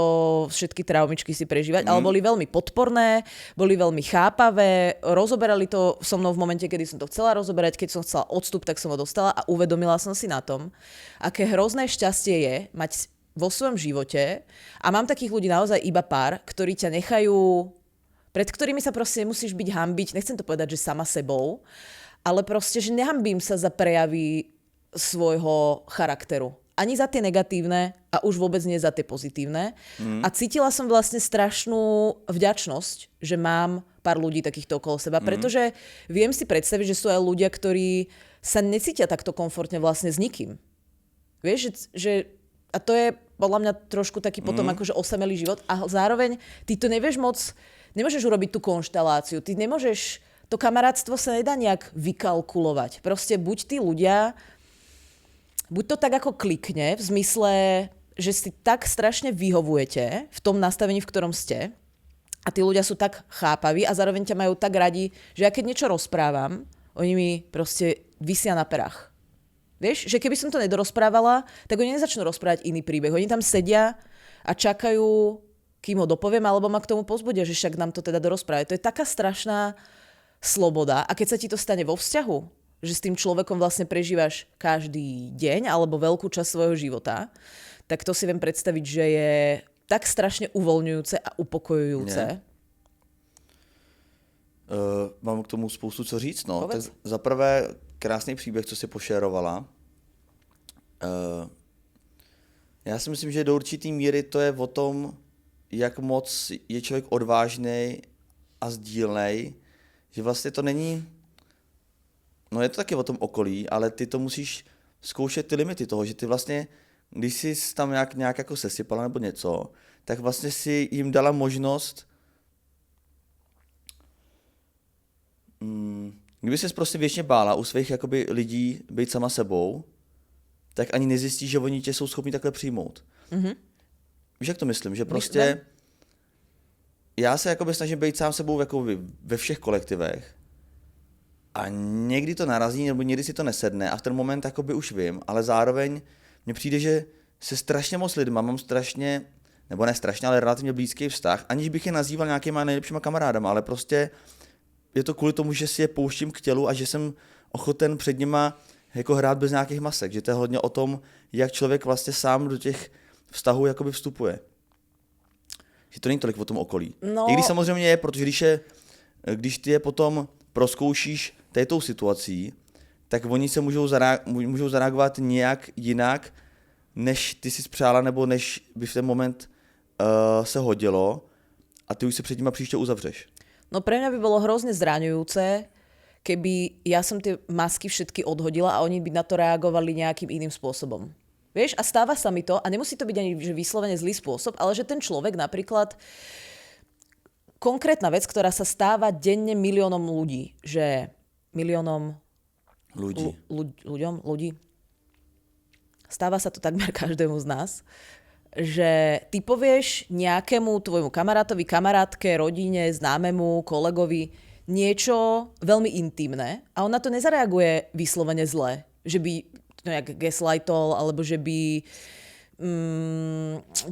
všetky traumičky si prežívať, ale boli veľmi podporné, boli veľmi chápavé, rozoberali to so mnou v momente, kedy som to chcela rozoberať, keď som chcela odstup, tak som ho dostala a uvedomila som si na tom, aké hrozné šťastie je mať vo svojom živote a mám takých ľudí naozaj iba pár, ktorí ťa nechajú, pred ktorými sa proste nemusíš byť hanbiť, nechcem to povedať, že sama sebou, ale proste, že nehambím sa za prejavy svojho charakteru. Ani za tie negatívne a už vôbec nie za tie pozitívne. A cítila som vlastne strašnú vďačnosť, že mám pár ľudí takýchto okolo seba, pretože viem si predstaviť, že sú aj ľudia, ktorí sa necítia takto komfortne vlastne s nikým. Vieš, že a to je podľa mňa trošku taký potom akože osamelý život a zároveň ty to nemôžeš urobiť tú konšteláciu, ty nemôžeš. To kamarátstvo sa nedá nejak vykalkulovať. Proste buď to tak ako klikne, v zmysle, že si tak strašne vyhovujete v tom nastavení, v ktorom ste a tí ľudia sú tak chápaví a zároveň ťa majú tak radi, že ja keď niečo rozprávam, oni mi proste visia na perách. Vieš, že keby som to nedorozprávala, tak oni nezačnú rozprávať iný príbeh. Oni tam sedia a čakajú, kým ho dopoviem, alebo ma k tomu pozbudia, že však nám to teda dorozprávajú. To je taká strašná sloboda. A keď sa ti to stane vo vzťahu, že s tým človekom vlastne prežívaš každý deň alebo veľkú časť svojho života, tak to si viem predstaviť, že je tak strašne uvoľňujúce a upokojujúce. Mám k tomu spoustu co říct. No. Tak za prvé krásný příběh, co si pošerovala. Já si myslím, že do určitý míry to je o tom, jak moc je člověk odvážný a sdílnej, že vlastně to není, no je to taky o tom okolí, ale ty to musíš zkoušet ty limity toho, že ty vlastně, když jsi tam nějak jako sesypala nebo něco, tak vlastně si jim dala možnost, kdyby ses prostě věčně bála u svých jakoby lidí být sama sebou, tak ani nezjistíš, že oni tě jsou schopni takhle přijmout. Víš, jak to myslím? Že prostě já se jakoby snažím být sám sebou jakoby ve všech kolektivech a někdy to narazí, nebo někdy si to nesedne a v ten moment jakoby už vím, ale zároveň mně přijde, že se strašně moc lidma mám strašně, nebo ne strašně, ale relativně blízký vztah, aniž bych je nazýval nějakýma nejlepšíma kamarádama, ale prostě je to kvůli tomu, že si je pouštím k tělu a že jsem ochoten před nima jako hrát bez nějakých masek, že to je hodně o tom, jak člověk vlastně sám do těch vztahů jakoby vstupuje. Že to není tolik o tom okolí. No. I když samozřejmě je, protože když ty je potom prozkoušíš této situací, tak oni se můžou zareagovat nějak jinak, než ty si spřála, nebo než by v ten moment se hodilo a ty už se před nima příště uzavřeš. No pre mňa by bolo hrozne zraňujúce, keby ja som tie masky všetky odhodila a oni by na to reagovali nejakým iným spôsobom. Vieš, a stáva sa mi to, a nemusí to byť ani že vyslovene zlý spôsob, ale že ten človek napríklad, konkrétna vec, ktorá sa stáva denne miliónom ľudí, že miliónom ľudí, stáva sa to takmer každému z nás, že ty povieš nejakému tvojmu kamarátovi, kamarátke, rodine, známemu, kolegovi niečo veľmi intimné a on na to nezareaguje vyslovene zle, že by to nejak gaslightol, alebo že by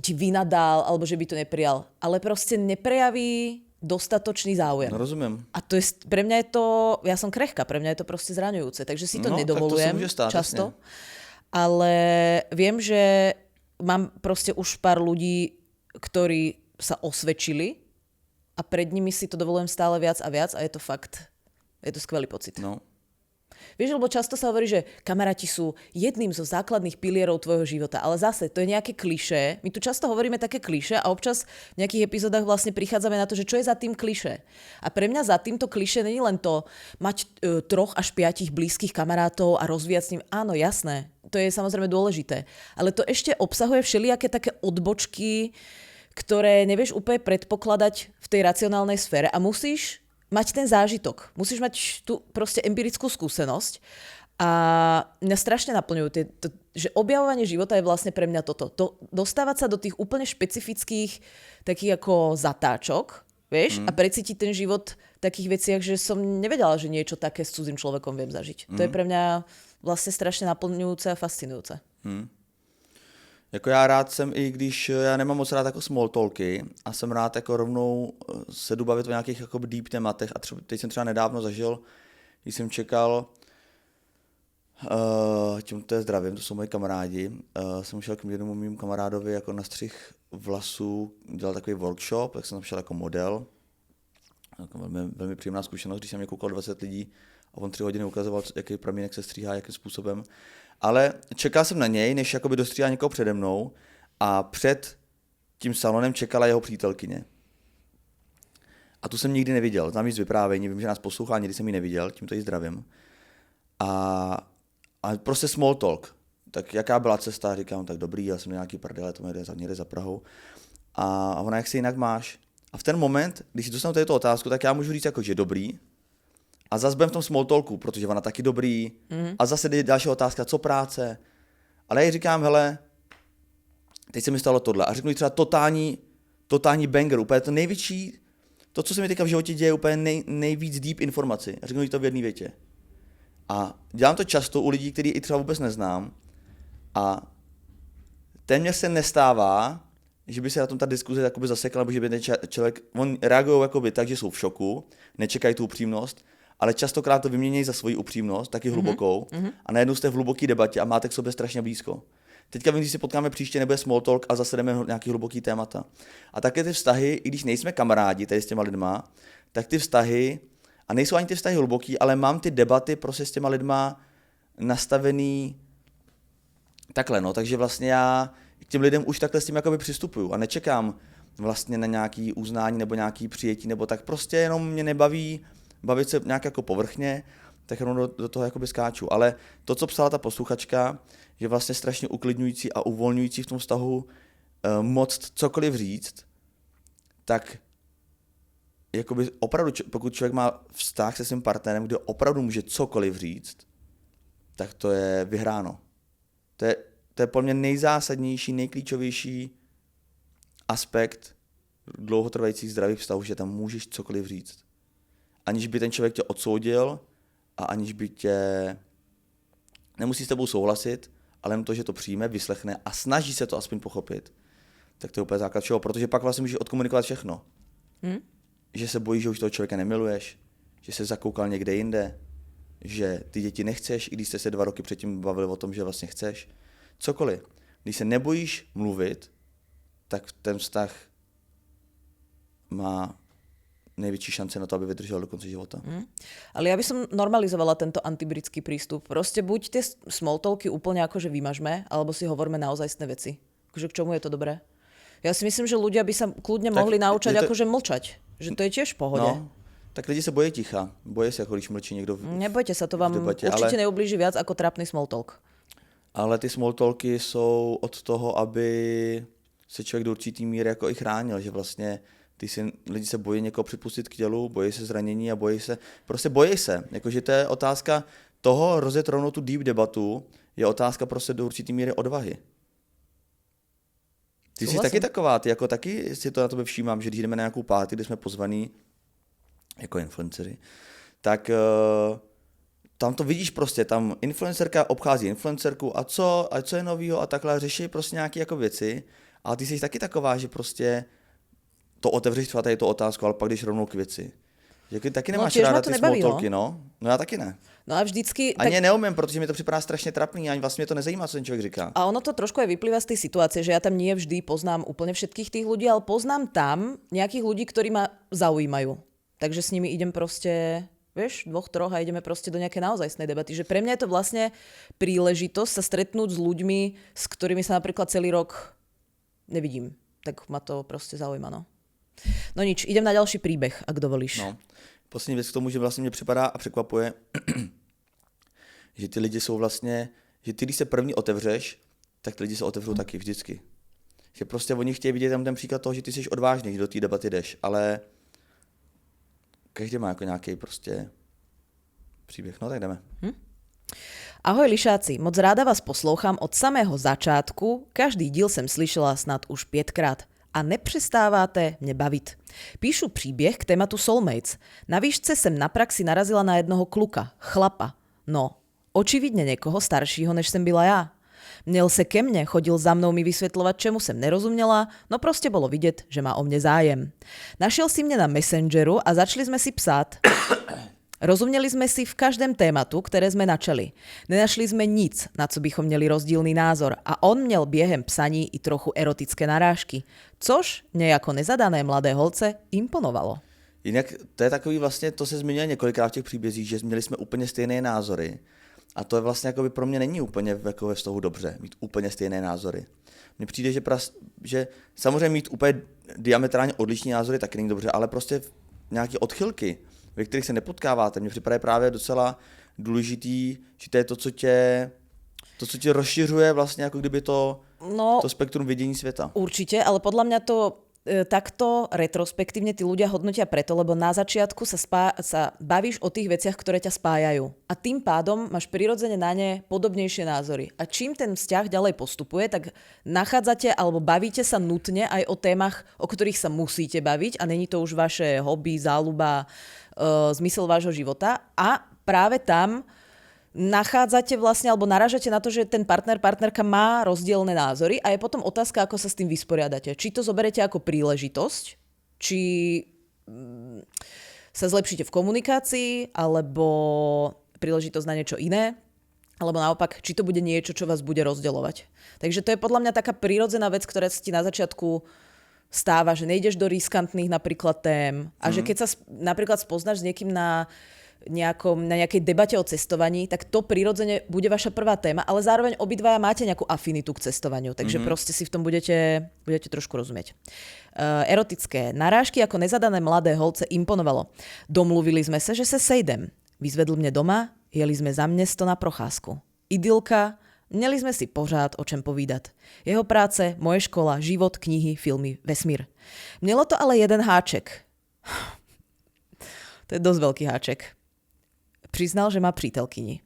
ti vynadal, alebo že by to neprijal. Ale proste neprejaví dostatočný záujem. No, rozumiem. A to je, pre mňa je to, ja som krehká, pre mňa je to proste zraňujúce, takže si to nedovolujem často. Jasne. Ale viem, že mám proste už pár ľudí, ktorí sa osvedčili a pred nimi si to dovolujem stále viac a viac a je to skvelý pocit. No. Vieš, lebo často sa hovorí, že kamaráti sú jedným zo základných pilierov tvojho života, ale zase to je nejaké klišé. My tu často hovoríme také klišé a občas v nejakých epizódach vlastne prichádzame na to, že čo je za tým klišé. A pre mňa za týmto klišé není len to mať 3 až 5 blízkych kamarátov a rozvíjať s ním. Áno, jasné, to je samozrejme dôležité. Ale to ešte obsahuje všelijaké také odbočky, ktoré nevieš úplne predpokladať v tej racionálnej sfére a musíš mať ten zážitok. Musíš mať tú proste empirickú skúsenosť a mňa strašne naplňujú že objavovanie života je vlastne pre mňa toto. Dostávať sa do tých úplne špecifických takých ako zatáčok, vieš, a precítiť ten život v takých veciach, že som nevedela, že niečo také s cudzým človekom viem zažiť. To je pre mňa vlastne strašne naplňujúce a fascinujúce. Jako já rád jsem, i když já nemám moc rád jako small talky a jsem rád jako rovnou se jdu bavit o nějakých jako deep tématech a teď jsem třeba nedávno zažil, když jsem čekal, tím to je zdravím, to jsou moji kamarádi, jsem šel k jednomu mým kamarádovi jako na střih vlasů, dělal takový workshop, tak jsem tam šel jako model, jako velmi příjemná zkušenost, když jsem mě koukal 20 lidí a on 3 hodiny ukazoval, jaký pramínek se stříhá, jakým způsobem. Ale čekal jsem na něj, než jakoby dostříhal někoho přede mnou a před tím salonem čekala jeho přítelkyně. A tu jsem nikdy neviděl, znám jí z vyprávění, vím, že nás poslouchá, nikdy jsem ji neviděl, tímto jí zdravím. A prostě small talk. Tak jaká byla cesta, říkám, tak dobrý, já jsem nějaký prdele, to jde za Prahou. A ona, jak se jinak máš? A v ten moment, když dostanu této otázku, tak já můžu říct jako, že dobrý. A zase budem v tom small talku, protože ona taky dobrý. A zase jde další otázka, co práce. Ale já jí říkám, hele, teď se mi stalo tohle. A řeknu jí třeba totální banger, úplně to největší, to, co se mi teďka v životě děje, úplně nejvíc deep informaci. A řeknu jí to v jedné větě. A dělám to často u lidí, který i třeba vůbec neznám. A téměř se nestává, že by se na tom ta diskuze jakoby zasekla, nebo že by ten člověk, on reagují jakoby tak, že jsou v šoku, nečekají tu upřímnost, ale častokrát to vyměnějí za svoji upřímnost, taky hlubokou, a najednou jste v hluboké debatě a máte k sobě strašně blízko. Teďka vím, když si potkáme příště, nebude small talk a zase jdeme nějaký hluboký témata. A také ty vztahy, i když nejsme kamarádi tady s těma lidma, tak ty vztahy, a nejsou ani ty vztahy hluboký, ale mám ty debaty prostě s těma lidma nastavený takhle, no, takže vlastně já k těm lidem už takhle s tím jakoby přistupuju a nečekám vlastně na nějaký uznání nebo nějaký přijetí, nebo tak prostě jenom mě nebaví bavit se nějak jako povrchně, tak jenom do toho jakoby skáču. Ale to, co psala ta posluchačka, je vlastně strašně uklidňující a uvolňující v tom vztahu moc cokoliv říct, tak jakoby opravdu, pokud člověk má vztah se svým partnerem, kde opravdu může cokoliv říct, tak to je vyhráno. To je pro mě nejzásadnější, nejklíčovější aspekt dlouhotrvajících zdravých vztahů, že tam můžeš cokoliv říct. Aniž by ten člověk tě odsoudil a aniž by nemusí s tebou souhlasit, ale jen to, že to přijme, vyslechne a snaží se to aspoň pochopit, tak to je úplně základ všeho, protože pak vlastně můžeš odkomunikovat všechno. Že se bojíš, že už toho člověka nemiluješ, že se zakoukal někde jinde, že ty děti nechceš, i když jste se 2 roky předtím bavili o tom, že vlastně chceš. Cokoliv. Když se nebojíš mluvit, tak ten vztah má největší šance na to, aby vydržel do konce života. Ale ja by som normalizovala tento antibritský prístup. Proste buď tie small talky úplne akože vymažme, alebo si hovorme naozajstné veci. Akože k čomu je to dobré? Ja si myslím, že ľudia by sa kľudne mohli naučať akože mlčať. Že to je tiež v pohode. No, tak lidi se bojí ticha. Bojí se, jako když mlčí někdo Nebojte sa, to vám debatě, určite neublíži viac ako trápny small talk. Ale ty small talky jsou od toho, aby se člověk do určitý míry jako i chránil, že vlastně lidi se bojí někoho připustit k tělu, bojí se zranění a bojí se. Jakože to je otázka toho rozjet rovnou tu deep debatu, je otázka prostě do určitý míry odvahy. Ty jsi taky taková, ty jako taky si to na tebe všímám, že když jdeme na nějakou party, kde jsme pozvaní jako influenceři, tak tam to vidíš prostě, tam influencerka obchází influencerku a co je novýho a takhle řeší prostě nějaké jako věci, ale ty jsi taky taková, že prostě to otevřeš třeba tady tu otázku, ale pak jdeš rovnou k věci. Že taky No, nemáš tiež ma ráda to ty nebaví, small talky, no. No já taky ne. No a vždycky... Ani neumím, protože mi to připadá strašně trapný, ani vlastně mě to nezajímá, co ten člověk říká. A ono to trošku aj vyplýva z tej situácie, že ja tam nie vždy poznám úplne všetkých tých ľudí, ale poznám tam nejakých ľudí, ktorí ma zaujímajú. Takže s nimi idem proste, vieš, 2-3 a ideme proste do nejakej naozajstnej debaty. Že pre mňa je to vlastne príležitosť sa stretnúť s ľuďmi, s ktorými sa napríklad celý rok nevidím. Tak ma to proste zaujíma, no. No nič, idem na ďalší príbeh, ak dovolíš. No. Poslední věc k tomu, že vlastně mě připadá a překvapuje, že ty lidi jsou vlastně, že ty, když se první otevřeš, tak ty lidi se otevřou taky vždycky. Že prostě oni chtějí vidět tam ten příklad toho, že ty jsi odvážný, že do té debaty jdeš, ale každý má jako nějaký prostě příběh. No tak jdeme. Ahoj lišáci, moc ráda vás poslouchám od samého začátku, každý díl jsem slyšela snad už 5krát. A nepřestáváte mě bavit. Píšu příběh k tématu soulmates. Na výšce jsem na praxi narazila na jednoho kluka, chlapa. No, očividně někoho staršího, než jsem byla já. Měl se ke mně, chodil za mnou mi vysvětlovat, čemu jsem nerozuměla, no prostě bylo vidět, že má o mě zájem. Našel si mě na Messengeru a začali jsme si psát. Rozuměli jsme si v každém tématu, které jsme načali. Nenašli jsme nic, na co bychom měli rozdílný názor a on měl během psaní i trochu erotické narážky, což mě jako nezadané mladé holce imponovalo. Jinak to je takový vlastně, to se zmiňuje několikrát v těch příbězích, že měli jsme úplně stejné názory. A to je vlastně jako by pro mě není úplně jako ve vztahu dobře, mít úplně stejné názory. Mně přijde, že samozřejmě mít úplně diametrálně odlišní názory taky není dobře, ale prostě nějaké odchylky, ve kterých se nepotkáváte, mně připadá právě docela důležitý, že to je to, co tě rozšiřuje vlastně jako kdyby to spektrum vidění světa. Určite, ale podľa mňa to takto retrospektívne tí ľudia hodnotia preto, lebo na začiatku sa bavíš o tých veciach, ktoré ťa spájajú. A tým pádom máš prirodzene na ne podobnejšie názory. A čím ten vzťah ďalej postupuje, tak nachádzate alebo bavíte sa nutne aj o témach, o ktorých sa musíte baviť a není to už vaše hobby, záľuba, zmysel vášho života. A práve tam nachádzate vlastne, alebo narážate na to, že ten partnerka má rozdielne názory a je potom otázka, ako sa s tým vysporiadate. Či to zoberete ako príležitosť, či sa zlepšíte v komunikácii, alebo príležitosť na niečo iné, alebo naopak, či to bude niečo, čo vás bude rozdeľovať. Takže to je podľa mňa taká prírodzená vec, ktorá sa ti na začiatku stáva, že nejdeš do riskantných napríklad tém a že keď sa napríklad spoznáš s niekým na nejakej debate o cestovaní, tak to prirodzene bude vaša prvá téma, ale zároveň obidvaja máte nejakú afinitu k cestovaniu, takže proste si v tom budete trošku rozumieť. Erotické narážky ako nezadané mladé holce imponovalo. Domluvili sme sa, že sa sejdem. Vyzvedl mne doma, jeli sme za město na procházku. Idylka, měli sme si pořád o čem povídat. Jeho práce, moje škola, život, knihy, filmy, vesmír. Mělo to ale jeden háček. To je dosť veľký háček. Priznal, že má přítelkyni.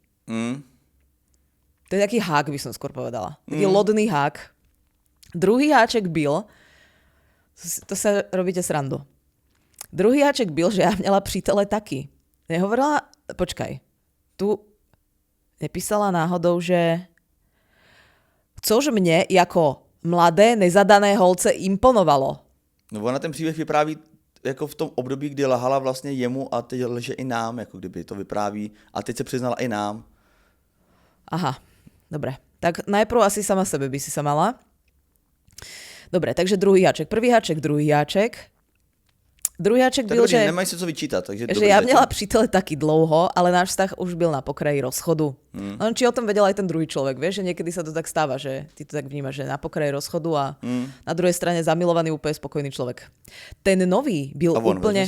To je taký hák, by som skôr povedala. Taký lodný hák. Druhý háček byl, to sa robíte srandu. Druhý háček byl, že ja měla přítele taky. Nehovorila, počkaj, tu nepísala náhodou, že což mne jako mladé, nezadané holce imponovalo. No ona ten příběh vypráví jako v tom období, kdy lahala vlastně jemu a teď lže i nám, jako kdyby to vypráví a teď se přiznala i nám. Aha, dobre. Tak najprv asi sama sebe by si sa mala. Dobre, takže druhý háček. Prvý háček, druhý háček. Druhý háček byl, že... Nemají se co vyčítat, takže... Že ja měla přítele taky dlouho, ale náš vztah už byl na pokraji rozchodu. No, či o tom vedel aj ten druhý človek, vieš, že niekedy sa to tak stáva, že ty to tak vnímaš, že na pokraji rozchodu a na druhej strane zamilovaný, úplne spokojný človek. Ten nový byl úplne...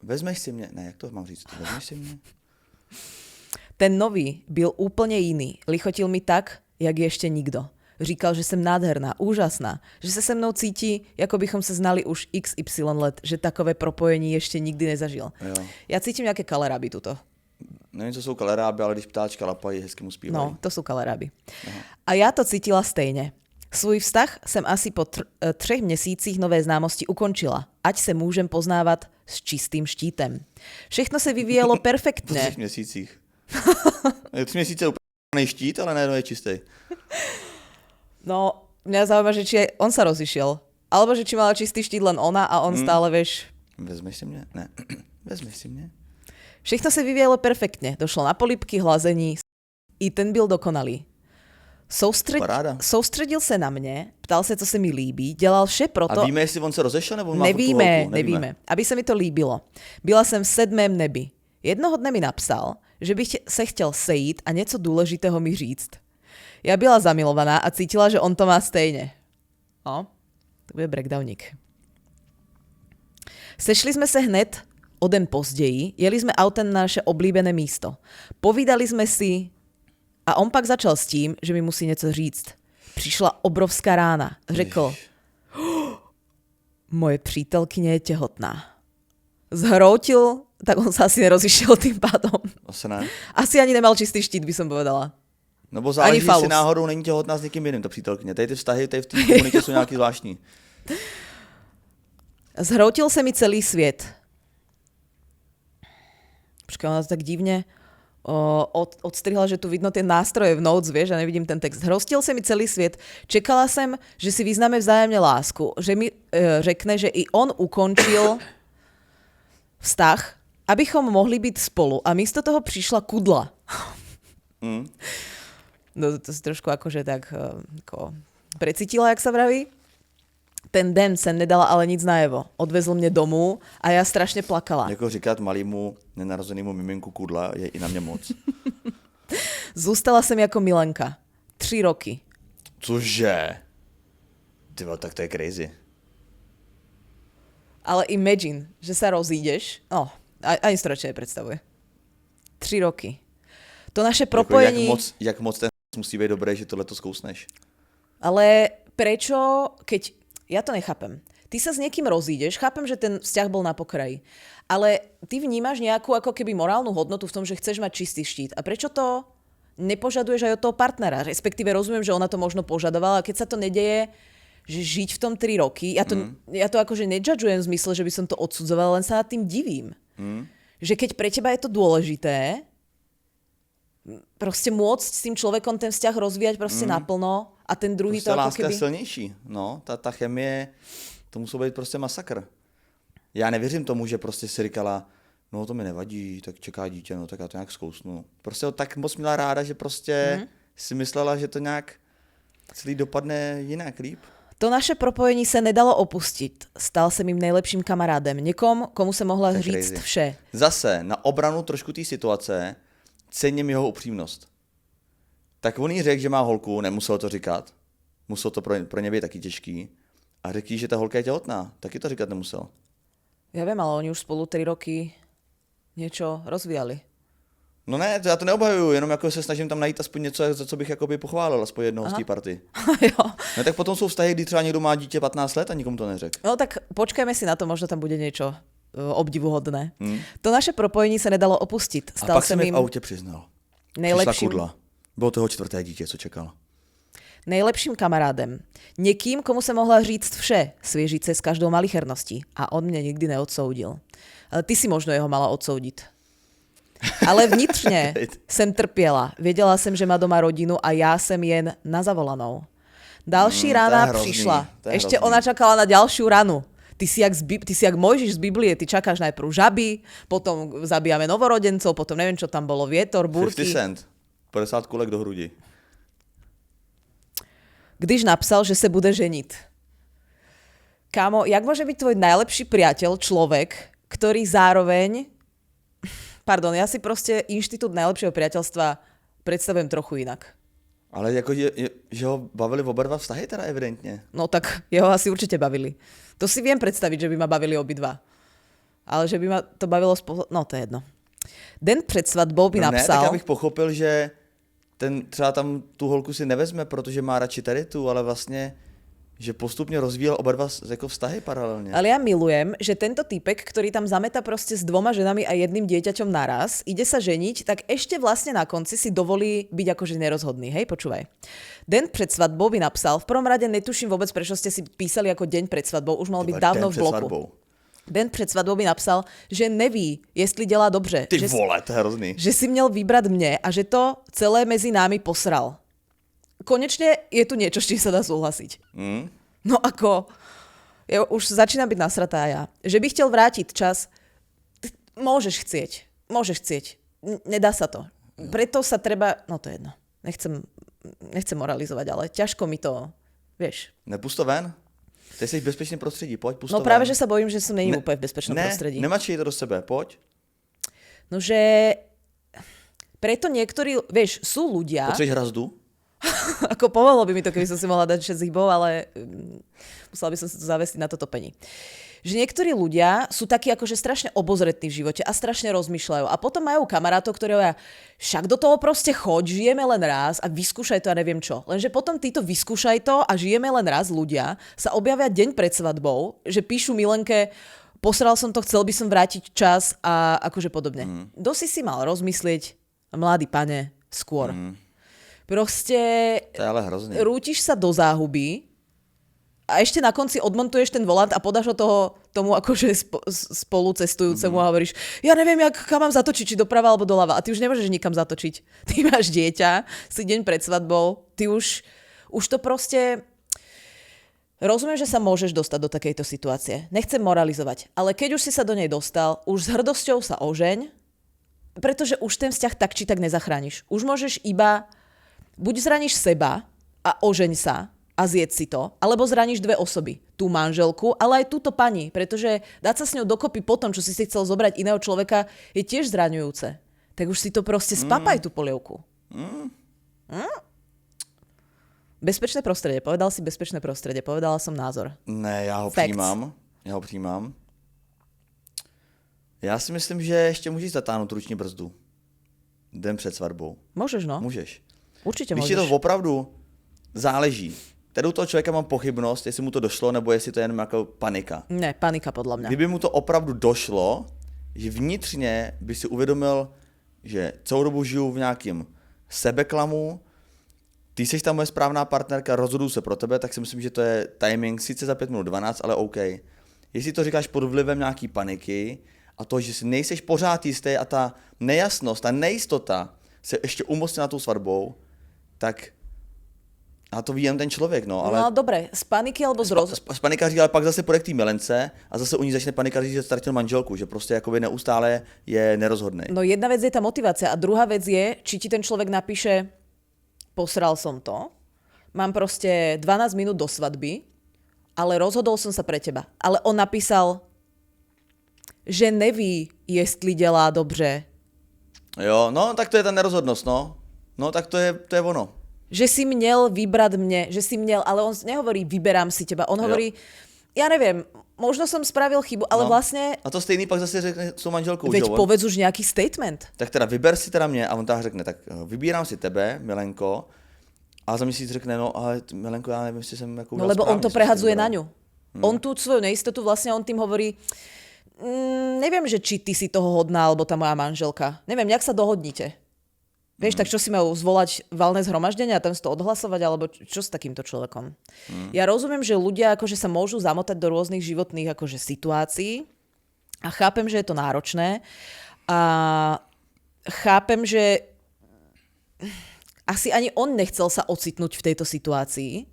Vezmeš si mne, jak to mám říct, vezmeš si mne? Ten nový byl úplně jiný. Lichotil mi tak, jak ještě nikdo. Říkal, že jsem nádherná, úžasná, že se se mnou cítí, jako bychom se znali už XY let, že takové propojení ještě nikdy nezažil. Jo. Já cítím nějaké kaleráby tuto. Nevím, co jsou kaleráby, ale když ptáčka lapají, hezky mu zpívají. No, to jsou kaleráby. Aha. A já to cítila stejně. Svůj vztah jsem asi po 3 měsících nové známosti ukončila, ať se můžem poznávat s čistým štítem. Všechno se vyvíjelo perfektně. Po 3 měsících. 3 měsíce úplně štít, ale najednou je čistý. No, mňa zaujíma, že či aj on sa rozišiel. Alebo že či mala čistý štít len ona a on stále, vieš... Vezmeš si mňa? Ne. Vezmi si mě. Všechno se vyvíjelo perfektně. Došlo na polibky, hlazení. I ten byl dokonalý. Soustředil se na mě, ptal se, co se mi líbí, dělal vše proto... A víme, jestli on se rozešel, nebo on má Nevíme. Aby se mi to líbilo. Byla jsem v 7. nebi. Jednoho dne mi napsal, že bych se chtěl sejít a něco důležitého mi říct. Já byla zamilovaná a cítila, že on to má stejně. No, to bude breakdowník. Sešli jsme se hned o den později, jeli jsme autem na naše oblíbené místo. Povídali jsme si a on pak začal s tím, že mi musí něco říct. Přišla obrovská rána. Řekl, moje přítelkyně je těhotná. Zhroutil, tak on se asi nerozišiel tým pádom. Asi ne. Asi ani nemal čistý štít, by som povedala. No bo záleží, jestli náhodou není těhotná s někým jiným, ta přítelkyně. Tady ty vztahy, tady v té komunitě jsou nějaký zvláštní. Zhroutil se mi celý svět. Počkaj, ona to tak divne odstrihla, že tu vidno tie nástroje v notes, vieš, a nevidím ten text. Hrostil se mi celý svět. Čekala jsem, že si vyznáme vzájemně lásku, že mi řekne, že i on ukončil vztah, abychom mohli být spolu. A místo toho přišla kudla. No to si trošku akože tak ako precítila, jak sa vraví. Ten den jsem nedala ale nic najevo. Odvezl mě domů a já strašně plakala. Jako říkat malýmu nenarozenému miminku kudla je i na mě moc. Zůstala jsem jako milenka. 3 roky. Cože? Tyvo, tak to je crazy. Ale imagine, že sa rozídeš. No, ani si to radšej nepredstavuje. 3 roky. To naše propojení... Jako jak moc ten musí být dobré, že tohle to zkousneš. Ale prečo, keď... Ja to nechápem. Ty sa s niekým rozídeš, chápem, že ten vzťah bol na pokraji, ale ty vnímaš nejakú ako keby morálnu hodnotu v tom, že chceš mať čistý štít. A prečo to nepožaduješ aj od toho partnera? Respektíve rozumiem, že ona to možno požadovala, keď sa to nedeje, že žiť v tom 3 roky, ja to akože nejudžujem v zmysle, že by som to odsudzovala, len sa nad tým divím. Že keď pre teba je to dôležité, proste môcť s tým človekom ten vzťah rozvíjať proste naplno a ten druhý prostě to ako láska keby... je silnější. No, ta chemie, to musel být prostě masakr. Já nevěřím tomu, že prostě si říkala, no to mi nevadí, tak čeká dítě, no tak já to nějak zkousnu. Prostě ho tak moc měla ráda, že prostě si myslela, že to nějak celý dopadne jinak, líp. To naše propojení se nedalo opustit. Stal se mým nejlepším kamarádem. Někom, komu se mohla říct crazy. vše. Zase, na obranu trošku té situace, cením jeho upřímnost. Tak on jí řekl, že má holku, nemusel to říkat. Musel to pro ně být taky těžký. A řekl jí, že ta holka je těhotná. Taky to říkat nemusel. Ja viem, ale oni už spolu 3 roky niečo rozvíjali. No ne, já to neobhajuju, jenom jako se snažím tam najít aspoň něco, za co bych jakoby pochválil, aspoň jednoho z té party. Jo. No tak potom jsou vztahy, kdy třeba někdo má dítě 15 let a nikomu to neřekl. No tak počkajme si na to, možno tam bude niečo obdivuhodné. To naše propojení se nedalo opustit. A pak se mi v autě přiznal. Přišla kudla. Bylo toho 4. dítě, co čekal. Nejlepším kamarádem. Někým, komu se mohla říct vše, svěžit se s každou malicherností. A on mě nikdy neodsoudil. Ale ty si možno jeho mala odsoudit. Ale vnitřně jsem trpěla. Věděla jsem, že má doma rodinu a já jsem jen na zavolanou. Další rána přišla. Ještě ona čakala na ďalšiu ranu. Ty si jak Mojžiš z Biblie, ty čakáš najprv žaby, potom zabíjame novorodencov, potom neviem, čo tam bolo, vietor, búrky. 50 cent. 50 kulek do hrudi. Když napsal, že se bude ženit. Kámo, jak môže byť tvoj najlepší priateľ človek, ktorý zároveň... Pardon, ja si proste inštitút najlepšieho priateľstva predstavujem trochu inak. Ale jako, že ho bavili oba dva vztahy teda evidentně. No tak jeho asi určite bavili. To si viem predstaviť, že by ma bavili obidva. Ale že by ma to bavilo no to je jedno. Den před svatbou by napsal... Ne, tak já bych pochopil, že ten třeba tam tu holku si nevezme, protože má radši tady tu, ale vlastně, že postupně rozvíjel oba dva jako vztahy paralelně. Ale ja milujem, že tento týpek, ktorý tam zameta proste s 2 ženami a 1 dieťaťom naraz, ide sa ženiť, tak ešte vlastne na konci si dovolí byť akože nerozhodný. Hej, počúvaj. Den před svatbou by napsal, v prvom rade netuším vôbec, prečo ste si písali ako deň pred svatbou, už mal byť dávno v bloku. Den před svatbou by napsal, že neví, jestli dělá dobře. Ty vole, to je hrozný. Že si měl vybrat mě a že to celé mezi námi posral. Konečne je tu niečo, s čím sa dá súhlasiť. No ako, ja už začínam byť nasratá ja. Že by chtěl vrátiť čas. Môžeš chcieť. Nedá sa to. Preto sa treba, no to je jedno. Nechcem moralizovať, ale ťažko mi to, vieš. Nepust to ven? Ty jsi v bezpečném prostředí, pojď, pust No to práve, ven. že sa bojím, že som není úplne v bezpečnom prostredí. Nemačej to do sebe, pojď. No, že preto niektorí, vieš, sú ľudia... Potřebuješ hrazdu? Ako pomohlo by mi to, keby som si mohla dať 6 hybov, ale musela by som si to zavesiť na to topení. Že niektorí ľudia sú takí akože strašne obozretní v živote a strašne rozmýšľajú. A potom majú kamarátov, ktorí hovoria, však do toho proste choď, žijeme len raz a vyskúšaj to a neviem čo. Lenže potom títo vyskúšaj to a žijeme len raz ľudia sa objavia deň pred svadbou, že píšu Milenke, posral som to, chcel by som vrátiť čas a akože podobne. Dosť si mal rozmyslieť, mladý pane, skôr. Proste To je ale hrozný. rútiš sa do záhuby a ešte na konci odmontuješ ten volant a podáš ho tomu akože spolucestujúcemu a hovoríš, ja neviem, kam mám zatočiť, či doprava alebo doľava. A ty už nemôžeš nikam zatočiť. Ty máš dieťa, si deň pred svadbou, ty už to proste... Rozumiem, že sa môžeš dostať do takejto situácie. Nechcem moralizovať, ale keď už si sa do nej dostal, už s hrdosťou sa ožeň, pretože už ten vzťah tak či tak nezachrániš. Už môžeš iba... Buď zraníš seba a ožeň sa a zjedz si to, alebo zraníš dve osoby. Tú manželku, ale aj túto pani, pretože dať sa s ňou dokopy po tom, čo si chcel zobrať iného človeka, je tiež zraňujúce. Tak už si to proste spapaj tú polievku. Bezpečné prostredie. Povedal si bezpečné prostredie. Povedala som názor. Ne, já ho Facts. přijímám. Já si myslím, že ještě můžeš zatáhnout ruční brzdu. Den před svatbou. Môžeš, no. Můžeš. Určite Když ti môžeš. to opravdu záleží. Tady u toho člověka mám pochybnost, jestli mu to došlo, nebo jestli to je jenom jako panika. Ne, panika podľa mňa. Kdyby mu to opravdu došlo, že vnitřně by si uvědomil, že celou dobu žiju v nějakém sebeklamu, ty jsi ta moje správná partnerka, rozhoduju se pro tebe, tak si myslím, že to je timing, sice za 5 minut 12, ale OK. Jestli to říkáš pod vlivem nějaký paniky a to, že si nejseš pořád jistý a ta nejasnost, ta nejistota se ještě umocní na tou svatbou, tak a to ví jen ten člověk, no, ale... No dobre, z paniky alebo z Z panikaří, ale pak zase půjde k té milence a zase u ní začne panikařit, že ztratil manželku, že prostě jakoby neustále je nerozhodný. No jedna vec je tá motivácia a druhá vec je, či ti ten človek napíše, posral som to, mám proste 12 minút do svadby, ale rozhodol som sa pre teba. Ale on napísal, že neví, jestli dělá dobře. Jo, no, tak to je ta nerozhodnost, no. No, tak to je ono. Že si měl vybrat mne, že si měl, ale on nehovorí, vyberám si teba. On hovorí, ja neviem, možno som spravil chybu, ale vlastne... A to stejný pak zase řekne s tou manželkou, Veď že on, povedz už nejaký statement. tak teda vyber si teda mě a on tak řekne, tak vybírám si tebe, Milenko, a za měsíc řekne, no ale Milenko, já nevím, jestli jsem jako No udělal lebo on správně, to co jsi prehadzuje vybral. na ňu. On tú svoju neistotu vlastne on tým hovorí, neviem, že či ty si toho hodná, alebo tá moja manželka. Neviem, jak sa dohodnite. Vieš, tak čo si majú zvolať valné zhromaždenie a tam si to odhlasovať, alebo čo s takýmto človekom? Ja rozumiem, že ľudia akože sa môžu zamotať do rôznych životných akože situácií a chápem, že je to náročné a chápem, že asi ani on nechcel sa ocitnúť v tejto situácii,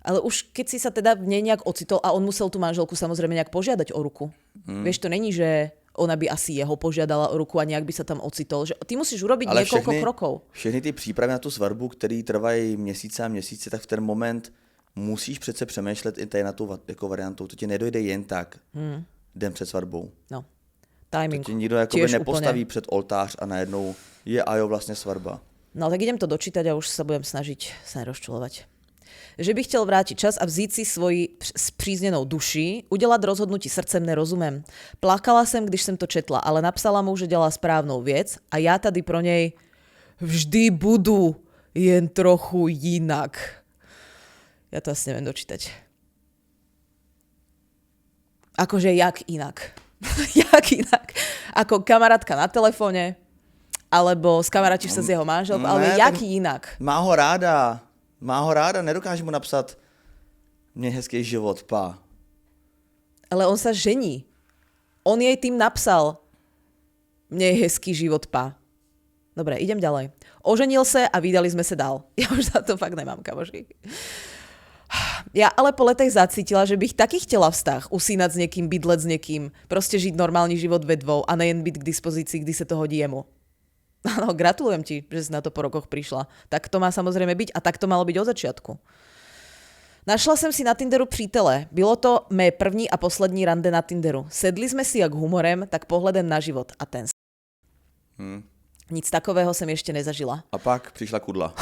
ale už keď si sa teda v nej nejak ocitol a on musel tú manželku samozrejme nejak požiadať o ruku. Vieš, to není, že ona by asi jeho požiadala o ruku a nejak by sa tam ocitol. Že ty musíš urobiť Ale niekoľko krokov. všechny ty přípravy na tu svatbu, které trvají měsíce a měsíce, tak v ten moment musíš přece přemýšlet i tady na tu jako variantu. To ti nedojde jen tak den před svatbou. No. Timing. To ti nikdo jakoby Tiež nepostaví úplne. před oltář a najednou je a jo vlastně svatba. No tak idem to dočítať a už sa budem snažiť sa nerozčulovať. Že by chtěl vrátit čas a vzít si svoji spřízněnou duši, udělat rozhodnutí srdcem nerozumím. Plakala jsem, když jsem to četla, ale napsala mu, že dělá správnou věc a já tady pro něj vždy budu, jen trochu jinak. Ja to asi neviem dočítať. Akože jak inak? Jak inak? Ako kamarátka na telefóne? Alebo skamarátiš sa s jeho manželkou? Ale Ne, jaký inak? Má ho ráda, nedokáže mu napsat mě hezký život, pa. Ale on sa žení. On jej tým napsal mne je hezký život, pa. Dobre, idem ďalej. Oženil sa a vydali sme sa dál. Ja už za to fakt nemám, kamoši. Ja ale po letech zacítila, že bych taky chtěla vztah, usínat s někým, bydlet s někým, prostě žít normální život ve dvou a nejen být k dispozici, kdy se to hodí jemu. Áno, gratulujem ti, že si na to po rokoch prišla. Tak to má samozrejme byť a tak to malo byť od začiatku. Našla jsem si na Tinderu přítele. Bylo to mé první a poslední rande na Tinderu. Sedli jsme si jak humorem, tak pohledem na život. A ten Nic takového jsem ještě nezažila. A pak přišla kudla.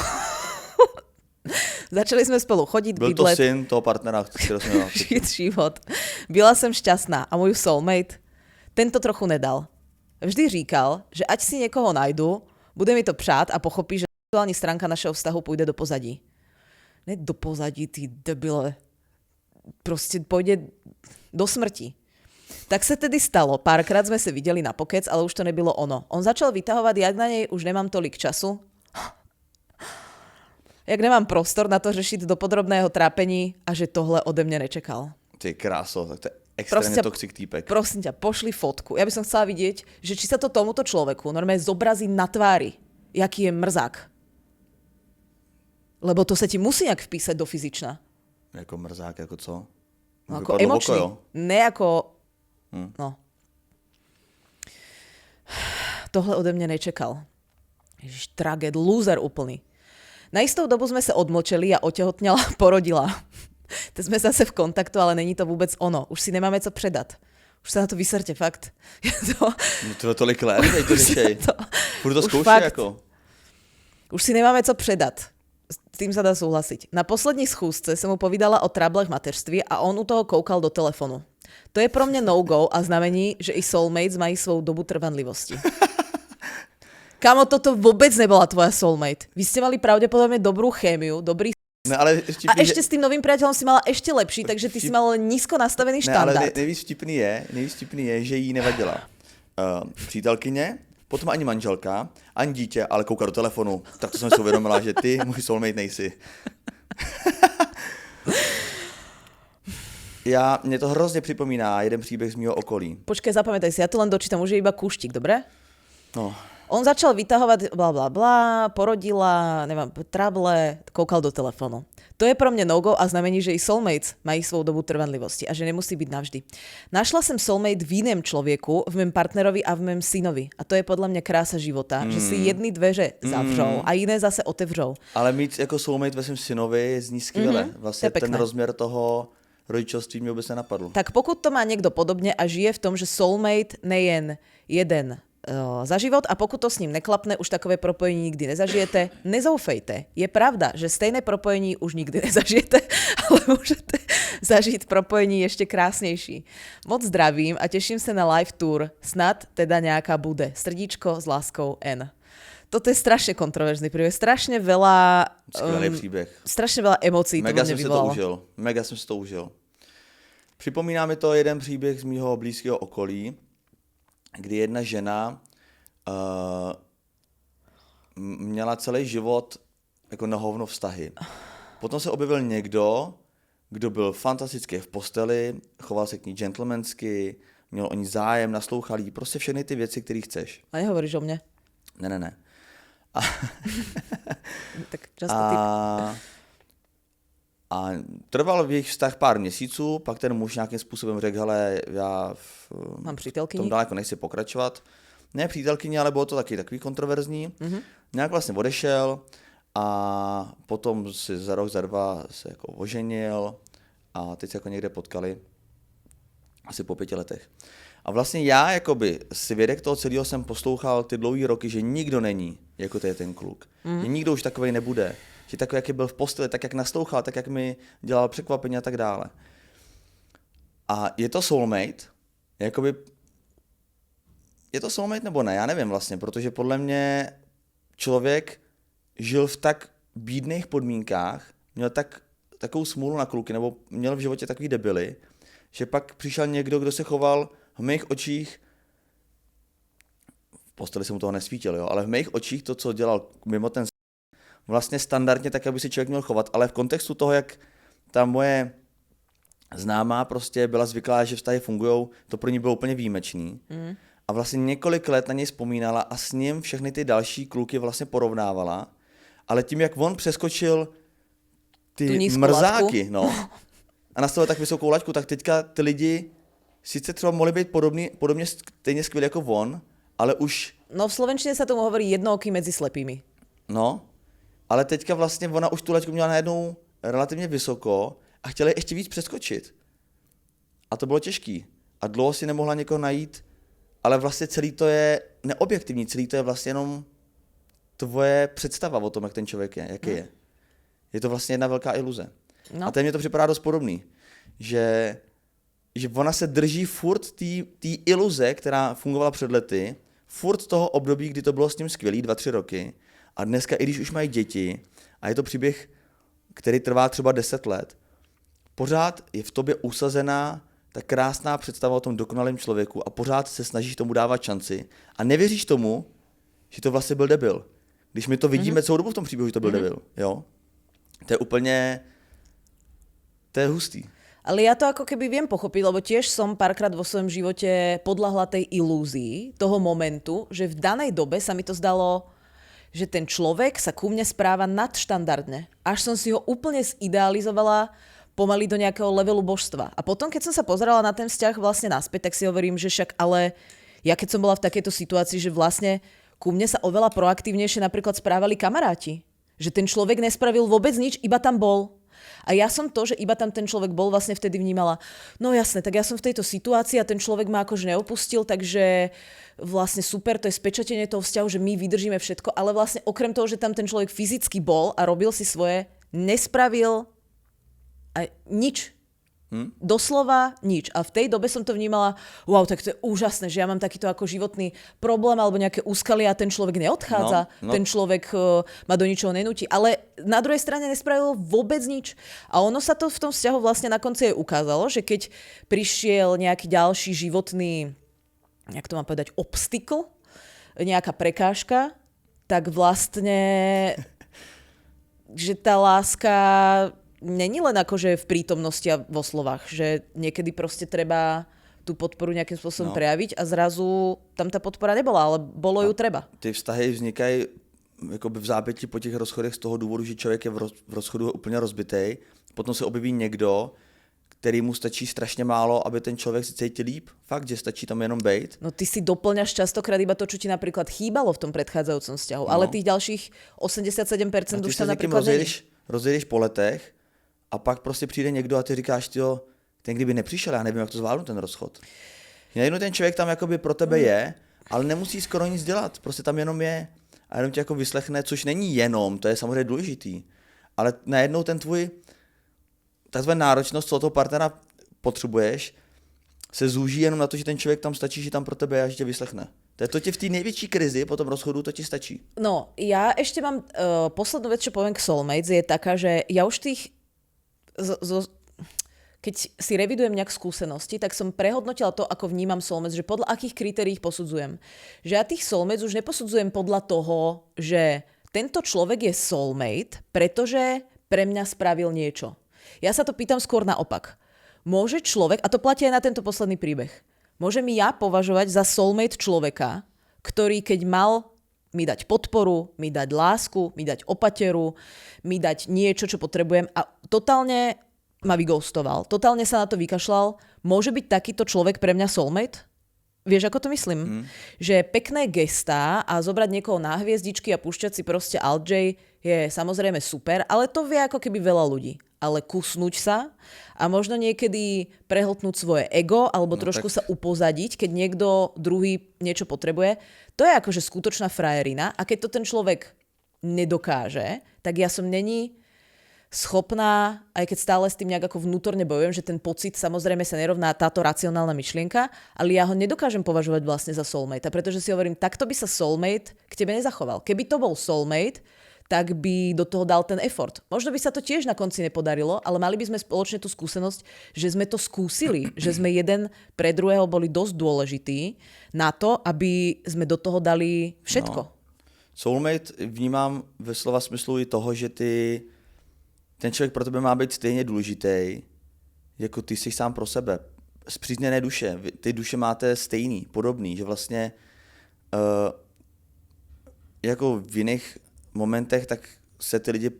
Začali jsme spolu chodit, Byl bydlet. to syn toho partnera, kterého jsme měli. Žít život. Byla jsem šťastná a můj soulmate, ten to trochu nedal. Vždy říkal, že ať si někoho najdu, bude mi to přát a pochopí, že sexuální stránka našeho vztahu půjde do pozadí. Ne do pozadí, ty debile. Prostě půjde do smrti. Tak se tedy stalo. Párkrát jsme se viděli na pokec, ale už to nebylo ono. On začal vytahovat, jak na něj už nemám tolik času. Jak nemám prostor na to řešit do podrobného trápení a že tohle ode mě nečekal. Ty kráso, tak to je extrémně toxic týpek. Prosím ťa, pošli fotku. Ja by som chcela vidieť, že či sa to tomuto človeku normálne zobrazí na tvári, jaký je mrzák. Lebo to sa ti musí nejak vpísať do fyzična. Jako mrzák, jako co? No, ako emočný. Ne ako... No. Tohle ode mňa nečekal. Ježiš, tragéd, loser úplný. Na istou dobu sme sa odmlčeli a otehotňala, porodila. Teď jsme zase v kontaktu, ale není to vůbec ono. Už si nemáme co předat. Už se na to vyserte, fakt. No to je tolik let, teď to řešej. Furt to zkouší jako. Už si nemáme co předat. S tým sa dá súhlasiť. Na poslední schůzce jsem mu povídala o tráblech v mateřství a on u toho koukal do telefonu. To je pro mě no-go a znamení, že i soulmates mají svou dobu trvanlivosti. Kámo, toto vůbec nebyla tvoja soulmate. Vy ste mali pravděpodobně dobrou chémiu, dobrý. No, ale a ještě s tím novým priateľom si mala ještě lepší, takže ty si mal nízko nastavený štandard. Ne, ale nejvíc vtipný je, že jí nevadila přítelkyně, potom ani manželka, ani dítě, ale kouká do telefonu. Tak to jsem si uvědomila, že ty můj soulmate nejsi. Mně to hrozně připomíná jeden příběh z mýho okolí. Počkej, zapamätaj si, ja to len dočítam, už je iba kúštik, dobre? No. On začal vytahovať porodila, neviem, trable, koukal do telefonu. To je pro mě no-go a znamení, že i soulmates mají svou dobu trvanlivosti a že nemusí být navždy. Našla jsem soulmate v jiném člověku, v mém partnerovi a v mém synovi. A to je podle mě krása života, že si jedny dveře zavřou a jiné zase otevřou. Ale mít jako soulmate ve svém synovi zní skvěle. Vlastně ten rozměr toho rodičovství mě vůbec nenapadl. Tak pokud to má někdo podobně a žije v tom, že soulmate nejen jeden za život a pokud to s ním neklapne, už takové propojení nikdy nezažijete, nezoufejte. Je pravda, že stejné propojení už nikdy nezažijete, ale můžete zažít propojení ještě krásnější. Moc zdravím a těším se na live tour. Snad teda nějaká bude. Srdíčko s láskou N. Toto je strašne kontroverzný príbeh. Strašne veľa... Skvělý příběh. Strašne veľa emócií to mne vyvolalo. Mega jsem si to užil. Připomíná mi to jeden příběh z mýho blízkého okolí, kdy jedna žena měla celý život jako na hovno vztahy. Potom se objevil někdo, kdo byl fantastický v posteli, choval se k ní gentlemansky, měl o ní zájem, naslouchal jí, prostě všechny ty věci, které chceš. A nehovoríš o mne? Ne. Tak často typ. A trval v jejich vztah pár měsíců, pak ten muž nějakým způsobem řekl, hele, já mám přítelkyni. V tom daleko nechci pokračovat. Ne přítelkyni, ale bylo to taky takový kontroverzní. Mm-hmm. Nějak vlastně odešel a potom si za rok, za dva se jako oženil a teď se jako někde potkali asi po 5 letech. A vlastně já jakoby svědek toho celého jsem poslouchal ty dlouhý roky, že nikdo není, jako to je ten kluk. Že nikdo už takovej nebude. Že takový, jaký byl v posteli, tak jak naslouchal, tak jak mi dělal překvapení a tak dále. A je to soulmate? Jakoby, je to soulmate nebo ne? Já nevím vlastně, protože podle mě člověk žil v tak bídných podmínkách, měl takovou smůlu na kluky, nebo měl v životě takový debily, že pak přišel někdo, kdo se choval v mých očích, v posteli se mu toho nesvítil, jo, ale v mých očích to, co dělal mimo ten vlastně standardně tak, aby si člověk měl chovat, ale v kontextu toho, jak ta moje známá prostě byla zvyklá, že vztahy fungujou, to pro ní bylo úplně výjimečný. A vlastně několik let na něj vzpomínala a s ním všechny ty další kluky vlastně porovnávala, ale tím, jak on přeskočil tu nízkou mrzáky, laťku. no. A nastavili tak vysokou laťku, tak teďka ty lidi sice třeba mohli být podobně stejně skvělí jako on, ale už... No v slovenčine sa tomu hovorí jednooký medzi slepými. No, ale teďka vlastně ona už tu laťku měla najednou relativně vysoko a chtěla ji ještě víc přeskočit. A to bylo těžký. A dlouho si nemohla někoho najít, ale vlastně celý to je neobjektivní, celý to je vlastně jenom tvoje představa o tom, jak ten člověk je, jaký je. Je to vlastně jedna velká iluze. No. A teď mně to připadá dost podobný, že ona se drží furt té iluze, která fungovala před lety, furt toho období, kdy to bylo s ním skvělý, 2-3 roky, a dneska, i když už mají děti, a je to příběh, který trvá třeba 10 let, pořád je v tobě usazená ta krásná představa o tom dokonalém člověku a pořád se snažíš tomu dávat šanci a nevěříš tomu, že to vlastně byl debil. Když my to vidíme celou dobu v tom příběhu, že to byl debil, jo? To je úplně... To je hustý. Ale ja to ako keby viem pochopiť, lebo tiež som párkrát vo svojom živote podľahla tej ilúzii toho momentu, že v danej dobe sa mi to zdalo, že ten človek sa ku mne správa nadštandardne. Až som si ho úplne zidealizovala pomaly do nejakého levelu božstva. A potom, keď som sa pozerala na ten vzťah vlastne naspäť, tak si hovorím, že však ale ja keď som bola v takejto situácii, že vlastne ku mne sa oveľa proaktívnejšie napríklad správali kamaráti. Že ten človek nespravil vôbec nič, iba tam bol. A ja som to, že iba tam ten človek bol, vlastne vtedy vnímala, no jasné, tak ja som v tejto situácii a ten človek ma akože neopustil, takže vlastne super, to je spečatenie toho vzťahu, že my vydržíme všetko, ale vlastne okrem toho, že tam ten človek fyzicky bol a robil si svoje, nespravil a nič. Doslova nič. A v tej dobe som to vnímala, wow, tak to je úžasné, že ja mám takýto ako životný problém alebo nejaké úskalie a ten človek neodchádza, ten človek ma do ničoho nenúti. Ale na druhej strane nespravil vôbec nič. A ono sa to v tom vzťahu vlastne na konci aj ukázalo, že keď prišiel nejaký ďalší životný, jak to mám povedať, obstacle, nejaká prekážka, tak vlastne, že tá láska není len akože v prítomnosti a vo slovách, že niekedy proste treba tú podporu nejakým spôsobom prejaviť a zrazu tam tá podpora nebola, ale bolo ju treba. Ty vztahy vznikají jakoby v zápětí po těch rozchodech z toho důvodu, že člověk je v rozchodu úplně rozbitej, potom se objeví někdo, který mu stačí strašně málo, aby ten člověk si cítil líp. Fakt, že stačí tam jenom bejt. No ty si doplňaš častokrát iba to, čo ti napríklad chýbalo v tom predchádzajúcom vzťahu, ale tých ďalších 87% už tam napríklad není. Rozjedeš po letech a pak prostě přijde někdo a ty říkáš, tyjo, ten kdyby nepřišel, já nevím, jak to zvládnu ten rozchod. Najednou ten člověk tam jakoby pro tebe je, ale nemusí skoro nic dělat, prostě tam jenom je a jenom tě jako vyslechne, což není jenom, to je samozřejmě důležitý, ale najednou ten tvůj takzvaná náročnost, co toho partnera potřebuješ, se zúží jenom na to, že ten člověk tam stačí, že tam pro tebe je a že tě vyslechne. To ti v té největší krizi po tom rozchodu to ti stačí. No, ja ešte mám poslednú vec, čo poviem k soulmates, je taká, že ja už tých keď si revidujem nejak skúsenosti, tak som prehodnotila to, ako vnímam soulmates, že podľa akých kritérií ich posudzujem. Že ja tých soulmates už neposudzujem podľa toho, že tento človek je soulmate, pretože pre mňa spravil niečo. Ja sa to pýtam skôr naopak. Môže človek, a to platí aj na tento posledný príbeh, môžem ja považovať za soulmate človeka, ktorý keď mal mi dať podporu, mi dať lásku, mi dať opateru, mi dať niečo, čo potrebujem a totálne ma vyghostoval, totálne sa na to vykašľal. Môže byť takýto človek pre mňa soulmate? Vieš, ako to myslím? Že pekné gestá a zobrať niekoho na hviezdičky a púšťať si proste Alt-J je samozrejme super, ale to vie ako keby veľa ľudí. Ale kusnúť sa a možno niekedy prehltnúť svoje ego alebo trošku sa upozadiť, keď niekto druhý niečo potrebuje, to je akože skutočná frajerina a keď to ten človek nedokáže, tak ja som není schopná, aj keď stále s tým nejak ako vnútorne bojujem, že ten pocit samozrejme sa nerovná táto racionálna myšlienka, ale ja ho nedokážem považovať vlastne za soulmate, pretože si hovorím, takto by sa soulmate k tebe nezachoval. Keby to bol soulmate, tak by do toho dal ten effort. Možno by sa to tiež na konci nepodarilo, ale mali by sme spoločne tú skúsenosť, že sme to skúsili, že sme jeden pre druhého boli dosť dôležití na to, aby sme do toho dali všetko. No. Soulmate vnímám ve slova smyslu i toho, že ten člověk pro tebe má být stejně důležitý, jako ty jsi sám pro sebe. Spřízněné duše, ty duše máte stejný, podobný, že vlastně jako v jiných momentech, tak se ty lidi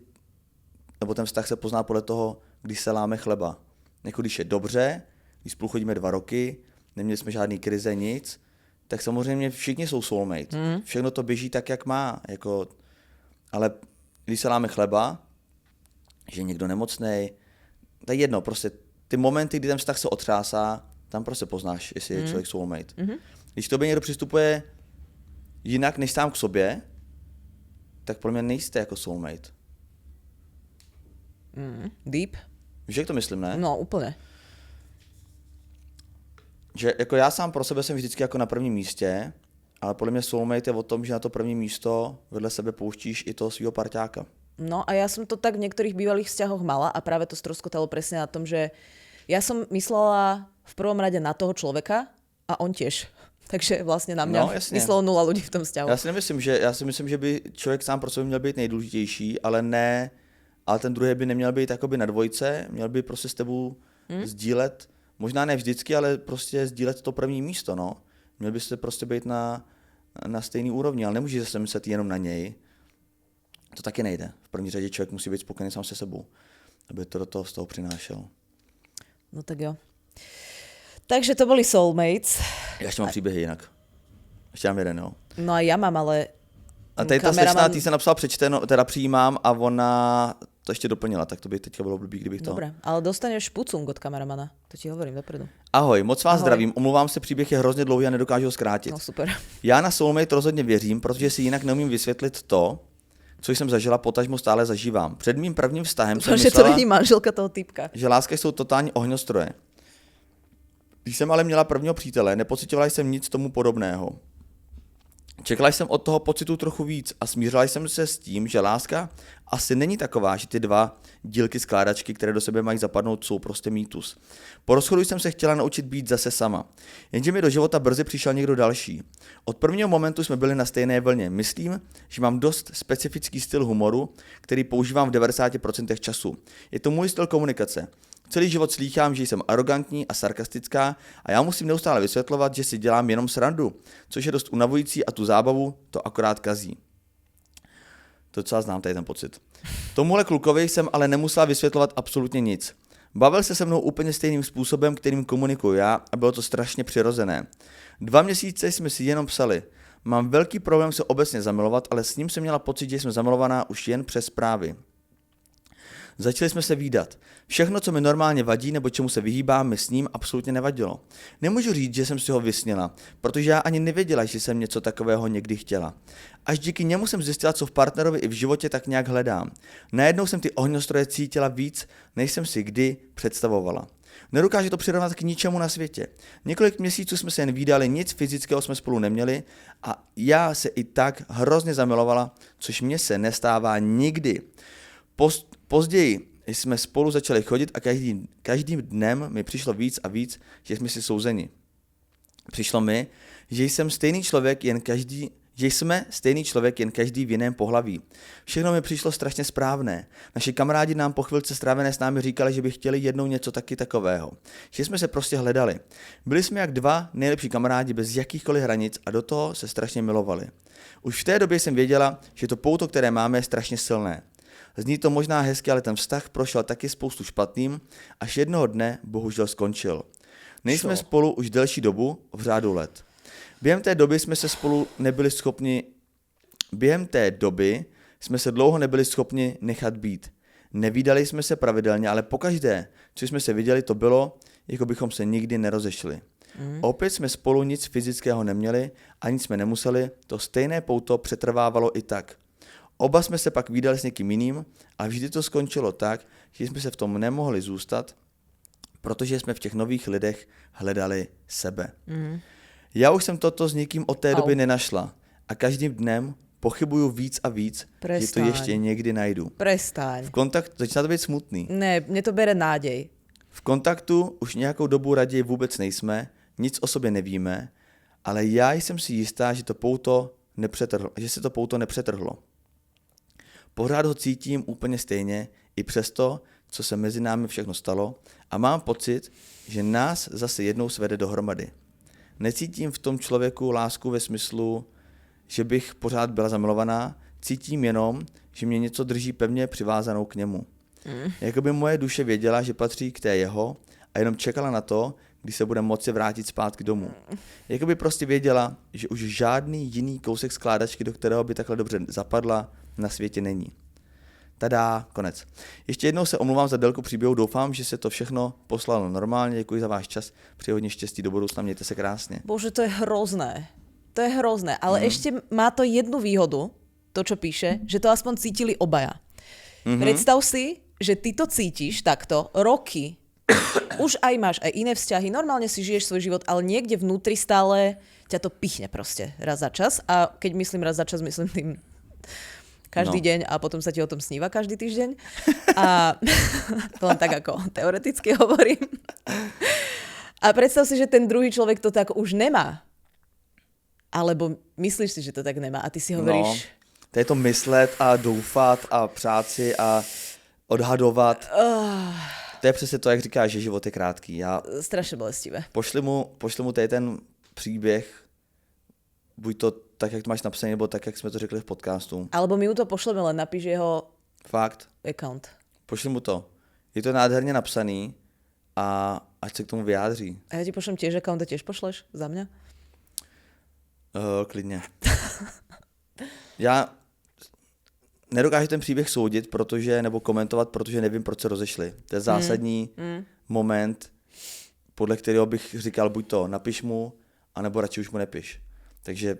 nebo ten vztah se pozná podle toho, když se láme chleba. Jako když je dobře, když spolu chodíme 2 roky, neměli jsme žádný krize, nic, tak samozřejmě všichni jsou soulmate. Všechno to běží tak, jak má. Jako, ale když se láme chleba, že je někdo nemocnej, to je jedno, prostě ty momenty, kdy ten vztah se otřásá, tam prostě poznáš, jestli je člověk soulmate. Když k tobě někdo přistupuje jinak než sám k sobě, tak pro mě nejste jako soulmate. Deep? Víš, jak to myslím, ne? No, úplně. Že jako já sám pro sebe jsem vždycky jako na prvním místě, ale podle mě soulmate je o tom, že na to první místo vedle sebe pouštíš i toho svýho parťáka. No a ja som to tak v niektorých bývalých vzťahoch mala a práve to stroskotalo presne na tom, že ja som myslela v prvom rade na toho človeka a on tiež. Takže vlastne na mňa myslelo 0 ľudí v tom vzťahu. Já si myslím, že by člověk sám pro sebe měl být nejdůležitější, ale ten druhý by neměl být jakoby na dvojce, měl by prostě s tebou sdílet, možná ne vždycky, ale prostě sdílet to první místo, no. Měl byste prostě být na stejný úrovni, ale nemůže se myslet jenom na něj. To taky nejde. V první řadě člověk musí být spokojený sám se sebou, aby to do toho z toho přinášel. No tak jo. Takže to boli soulmates. Já ještě mám příběhy jinak. Ještě mám jeden, jo. No a ja mám, ale A tady ta slečna, ty se napsala přečteno, teda přijímám a ona to ještě doplnila, tak to by teďka bylo blbý, kdybych to... Dobre, ale dostaneš pucung od kameramana. To ti hovorím dopredu. Ahoj, moc vás Ahoj. zdravím, omlouvám se, příběh je hrozně dlouhý a nedokážu ho zkrátit. No super. Já na soulmate rozhodně věřím, protože si jinak neumím vysvětlit to, co jsem zažila, potažmo stále zažívám. Před mým prvním vztahem jsem Protože to myslela, není manželka toho typka. že láska jsou totální ohňostroje. Když jsem ale měla prvního přítele, nepocitovala jsem nic tomu podobného. Čekala jsem od toho pocitu trochu víc a smířila jsem se s tím, že láska asi není taková, že ty 2 dílky skládačky, které do sebe mají zapadnout, jsou prostě mýtus. Po rozchodu jsem se chtěla naučit být zase sama. Jenže mi do života brzy přišel někdo další. Od prvního momentu jsme byli na stejné vlně. Myslím, že mám dost specifický styl humoru, který používám v 90% času. Je to můj styl komunikace. Celý život slýchám, že jsem arrogantní a sarkastická a já musím neustále vysvětlovat, že si dělám jenom srandu, což je dost unavující a tu zábavu to akorát kazí. To docela znám tady ten pocit. Tomuhle klukovi jsem ale nemusela vysvětlovat absolutně nic. Bavil se mnou úplně stejným způsobem, kterým komunikuju já a bylo to strašně přirozené. 2 měsíce jsme si jenom psali. Mám velký problém se obecně zamilovat, ale s ním jsem měla pocit, že jsme zamilovaná už jen přes zprávy. Začali jsme se vídat. Všechno, co mi normálně vadí nebo čemu se vyhýbám, mi s ním absolutně nevadilo. Nemůžu říct, že jsem si ho vysnila, protože já ani nevěděla, že jsem něco takového někdy chtěla. Až díky němu jsem zjistila, co v partnerovi i v životě tak nějak hledám. Najednou jsem ty ohňostroje cítila víc, než jsem si kdy představovala. Nedokážu to přirovnat k ničemu na světě. Několik měsíců jsme se jen vídali, nic fyzického jsme spolu neměli a já se i tak hrozně zamilovala, což mně se nestává nikdy. Později jsme spolu začali chodit a každým dnem mi přišlo víc a víc, že jsme si souzeni. Přišlo mi, že jsme stejný člověk, jen každý v jiném pohlaví. Všechno mi přišlo strašně správné. Naši kamarádi nám po chvilce strávené s námi říkali, že by chtěli jednou něco taky takového. Že jsme se prostě hledali. Byli jsme jak 2 nejlepší kamarádi bez jakýchkoliv hranic a do toho se strašně milovali. Už v té době jsem věděla, že to pouto, které máme, je strašně silné. Zní to možná hezky, ale ten vztah prošel taky spoustu špatným, až jednoho dne bohužel skončil. Nejsme spolu už delší dobu, v řádu let. Během té doby jsme se dlouho nebyli schopni nechat být. Nevídali jsme se pravidelně, ale pokaždé, co jsme se viděli, to bylo, jako bychom se nikdy nerozešli. Opět jsme spolu nic fyzického neměli, ani jsme nemuseli, to stejné pouto přetrvávalo i tak. Oba jsme se pak vídali s někým jiným a vždy to skončilo tak, že jsme se v tom nemohli zůstat, protože jsme v těch nových lidech hledali sebe. Já už jsem toto s nikým od té doby nenašla a každým dnem pochybuju víc a víc, že to ještě někdy najdu. Prestaň. Začíná to být smutný. Ne, mne to bere nádej. V kontaktu už nějakou dobu raději vůbec nejsme, nic o sobě nevíme, ale já jsem si jistá, že se to pouto nepřetrhlo. Pořád ho cítím úplně stejně, i přesto, co se mezi námi všechno stalo a mám pocit, že nás zase jednou svede dohromady. Necítím v tom člověku lásku ve smyslu, že bych pořád byla zamilovaná, cítím jenom, že mě něco drží pevně přivázanou k němu. Jakoby moje duše věděla, že patří k té jeho a jenom čekala na to, kdy se bude moci vrátit zpátky domů. Jakoby prostě věděla, že už žádný jiný kousek skládačky, do kterého by takhle dobře zapadla, na světě není. Tadá, konec. Ještě jednou se omlouvám za délku příběhu, doufám, že se to všechno poslalo normálně, děkuji za váš čas, přeji hodně štěstí do budoucna, mějte se krásně. Bože, to je hrozné. To je hrozné, ale ešte má to jednu výhodu, to, čo píše, že to aspoň cítili obaja. Predstav si, že ty to cítiš takto roky, už aj máš aj iné vzťahy, normálne si žiješ svoj život, ale niekde vnútri stále ťa to pichne proste raz za čas. A keď myslím raz za čas, myslím tým každý deň a potom sa ti o tom sníva každý týždeň. A to len tak ako teoreticky hovorím. A predstav si, že ten druhý človek to tak už nemá. Alebo myslíš si, že to tak nemá a ty si hovoríš... To je to myslet a doufat a přát si a odhadovat. To je přesně to, jak říkáš, že život je krátký. Strašne bolestivé. Pošli mu tady ten příběh, buď to tak, jak to máš napsané, nebo tak, jak jsme to řekli v podcastu. Alebo my mu to pošleme, len napíš jeho Fakt. account. Pošli mu to. Je to nádherně napsaný a ať se k tomu vyjádří. A ja ti pošlem tiež account a tiež pošleš za mňa? Klidně. Já nedokážu ten příběh soudit, nebo komentovat, protože nevím, proč se rozešli. To je zásadní moment, podle kterého bych říkal, buď to napiš mu, anebo radši už mu nepiš. Takže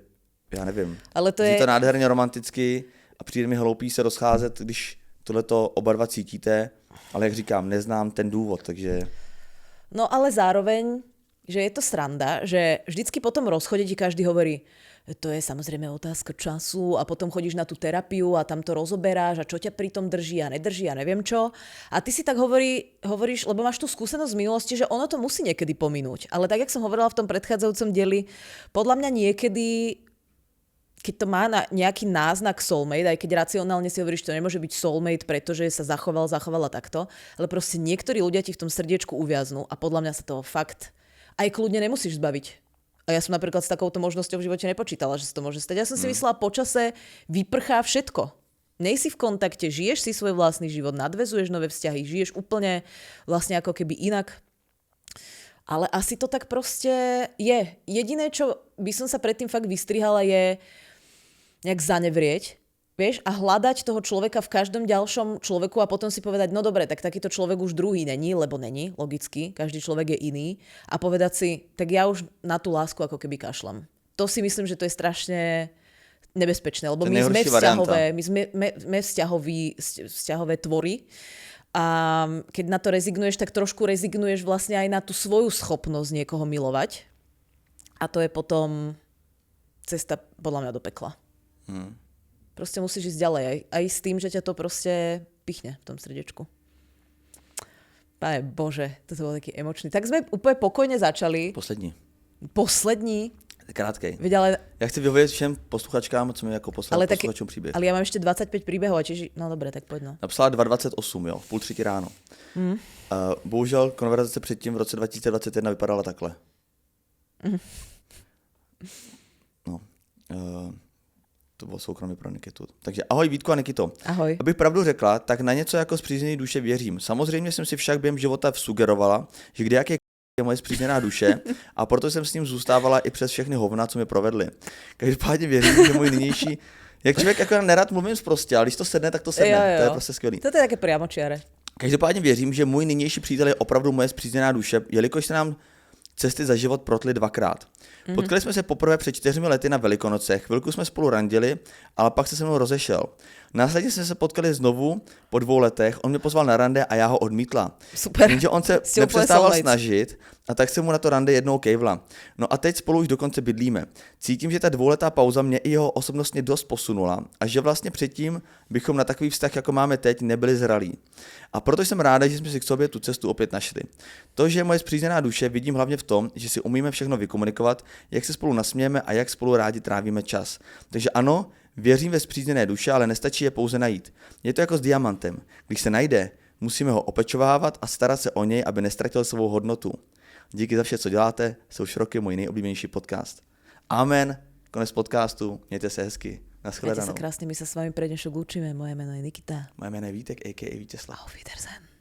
já nevím. Ale to je to nádherně romanticky a přijde mi hloupý se rozcházet, když tohleto oba dva cítíte, ale jak říkám, neznám ten důvod, takže... No ale zároveň, že je to sranda, že vždycky po tom rozchode ti každý hovorí, to je samozrejme otázka času a potom chodíš na tú terapiu a tam to rozoberáš a čo ťa pri tom drží a nedrží a neviem čo. A ty si tak hovoríš, lebo máš tú skúsenosť z minulosti, že ono to musí niekedy pominúť. Ale tak, jak som hovorila v tom predchádzajúcom dieli, podľa mňa niekedy, keď to má nejaký náznak soulmate, aj keď racionálne si hovoríš, to nemôže byť soulmate, pretože sa zachovala takto, ale proste niektorí ľudia ti v tom srdiečku uviaznú a podľa mňa sa toho fakt aj kľudne nemusíš zbaviť. A ja som napríklad s takouto možnosťou v živote nepočítala, že sa to môže stať. Ja som si myslela, po čase vyprchá všetko. Nej si v kontakte, žiješ si svoj vlastný život, nadväzuješ nové vzťahy, žiješ úplne vlastne ako keby inak. Ale asi to tak proste je. Jediné, čo by som sa predtým fakt vystrihala, je nejak zanevrieť, vieš, a hľadať toho človeka v každom ďalšom človeku a potom si povedať, no dobre, tak takýto človek už druhý není, lebo není, logicky, každý človek je iný a povedať si, tak ja už na tú lásku ako keby kašľam. To si myslím, že to je strašne nebezpečné, lebo my sme vzťahové, vzťahové tvory a keď na to rezignuješ, tak trošku rezignuješ vlastne aj na tú svoju schopnosť niekoho milovať a to je potom cesta podľa mňa do pekla. Proste musíš ísť ďalej. Aj s tým, že ťa to proste pichne v tom srdiečku. Pane Bože, toto bol taký emočný. Tak sme úplne pokojne začali. Poslední? Krátkej. Ale... Ja chci vyhovieť všem posluchačkám, co mi ako poslal posluchačům příběh. Ale ja mám ešte 25 príbehov, čiže... No dobre, tak poď no. Napsala 2:28, jo, v 2:30 ráno. Bohužel konverzace předtím v roce 2021 vypadala takhle. No. To bylo soukromí pro Nikitu. Takže ahoj Vítku a Nikito. Ahoj. Abych pravdu řekla, tak na něco jako spřízněný duše věřím. Samozřejmě jsem si však během života sugerovala, že kdejaké je moje spřízněná duše a proto jsem s ním zůstávala i přes všechny hovna, co mi provedli. Každopádně věřím, že můj nynější... Jak člověk jako nerad mluvím prostě, ale když to sedne, tak to sedne. Jo. To je prostě skvělý. To je také priamočiare. Každopádně věřím, že můj nynější přítel je opravdu moje spřízněná duše, jelikož se nám cesty za život protly dvakrát. Potkali jsme se poprvé před 4 lety na Velikonocech, chvilku jsme spolu randili, ale pak se mnou rozešel. Následně jsme se potkali znovu po 2 letech, on mě pozval na rande a já ho odmítla. Super. Jenže on se nepřestával snažit a tak jsem mu na to rande jednou kejvla. No a teď spolu už dokonce bydlíme. Cítím, že ta 2letá pauza mě i jeho osobnostně dost posunula a že vlastně předtím bychom na takový vztah, jako máme teď, nebyli zralí. A proto jsem ráda, že jsme si k sobě tu cestu opět našli. To, že je moje spřízněná duše, vidím hlavně v tom, že si umíme všechno vykomunikovat, jak se spolu nasmějeme a jak spolu rádi trávíme čas. Takže ano, věřím ve spřízněné duše, ale nestačí je pouze najít. Je to jako s diamantem. Když se najde, musíme ho opečovávat a starat se o něj, aby nestratil svou hodnotu. Díky za vše, co děláte, jsou už roky můj nejoblíbenější podcast. Amen, konec podcastu, mějte se hezky, Majte nashledanou. sa krásne, my sa s vami pre dnešok lúčime. Moje meno je Nikita. Moje jméno je Vítek, a.k.a. Vítězslav. Auf Wiedersehen.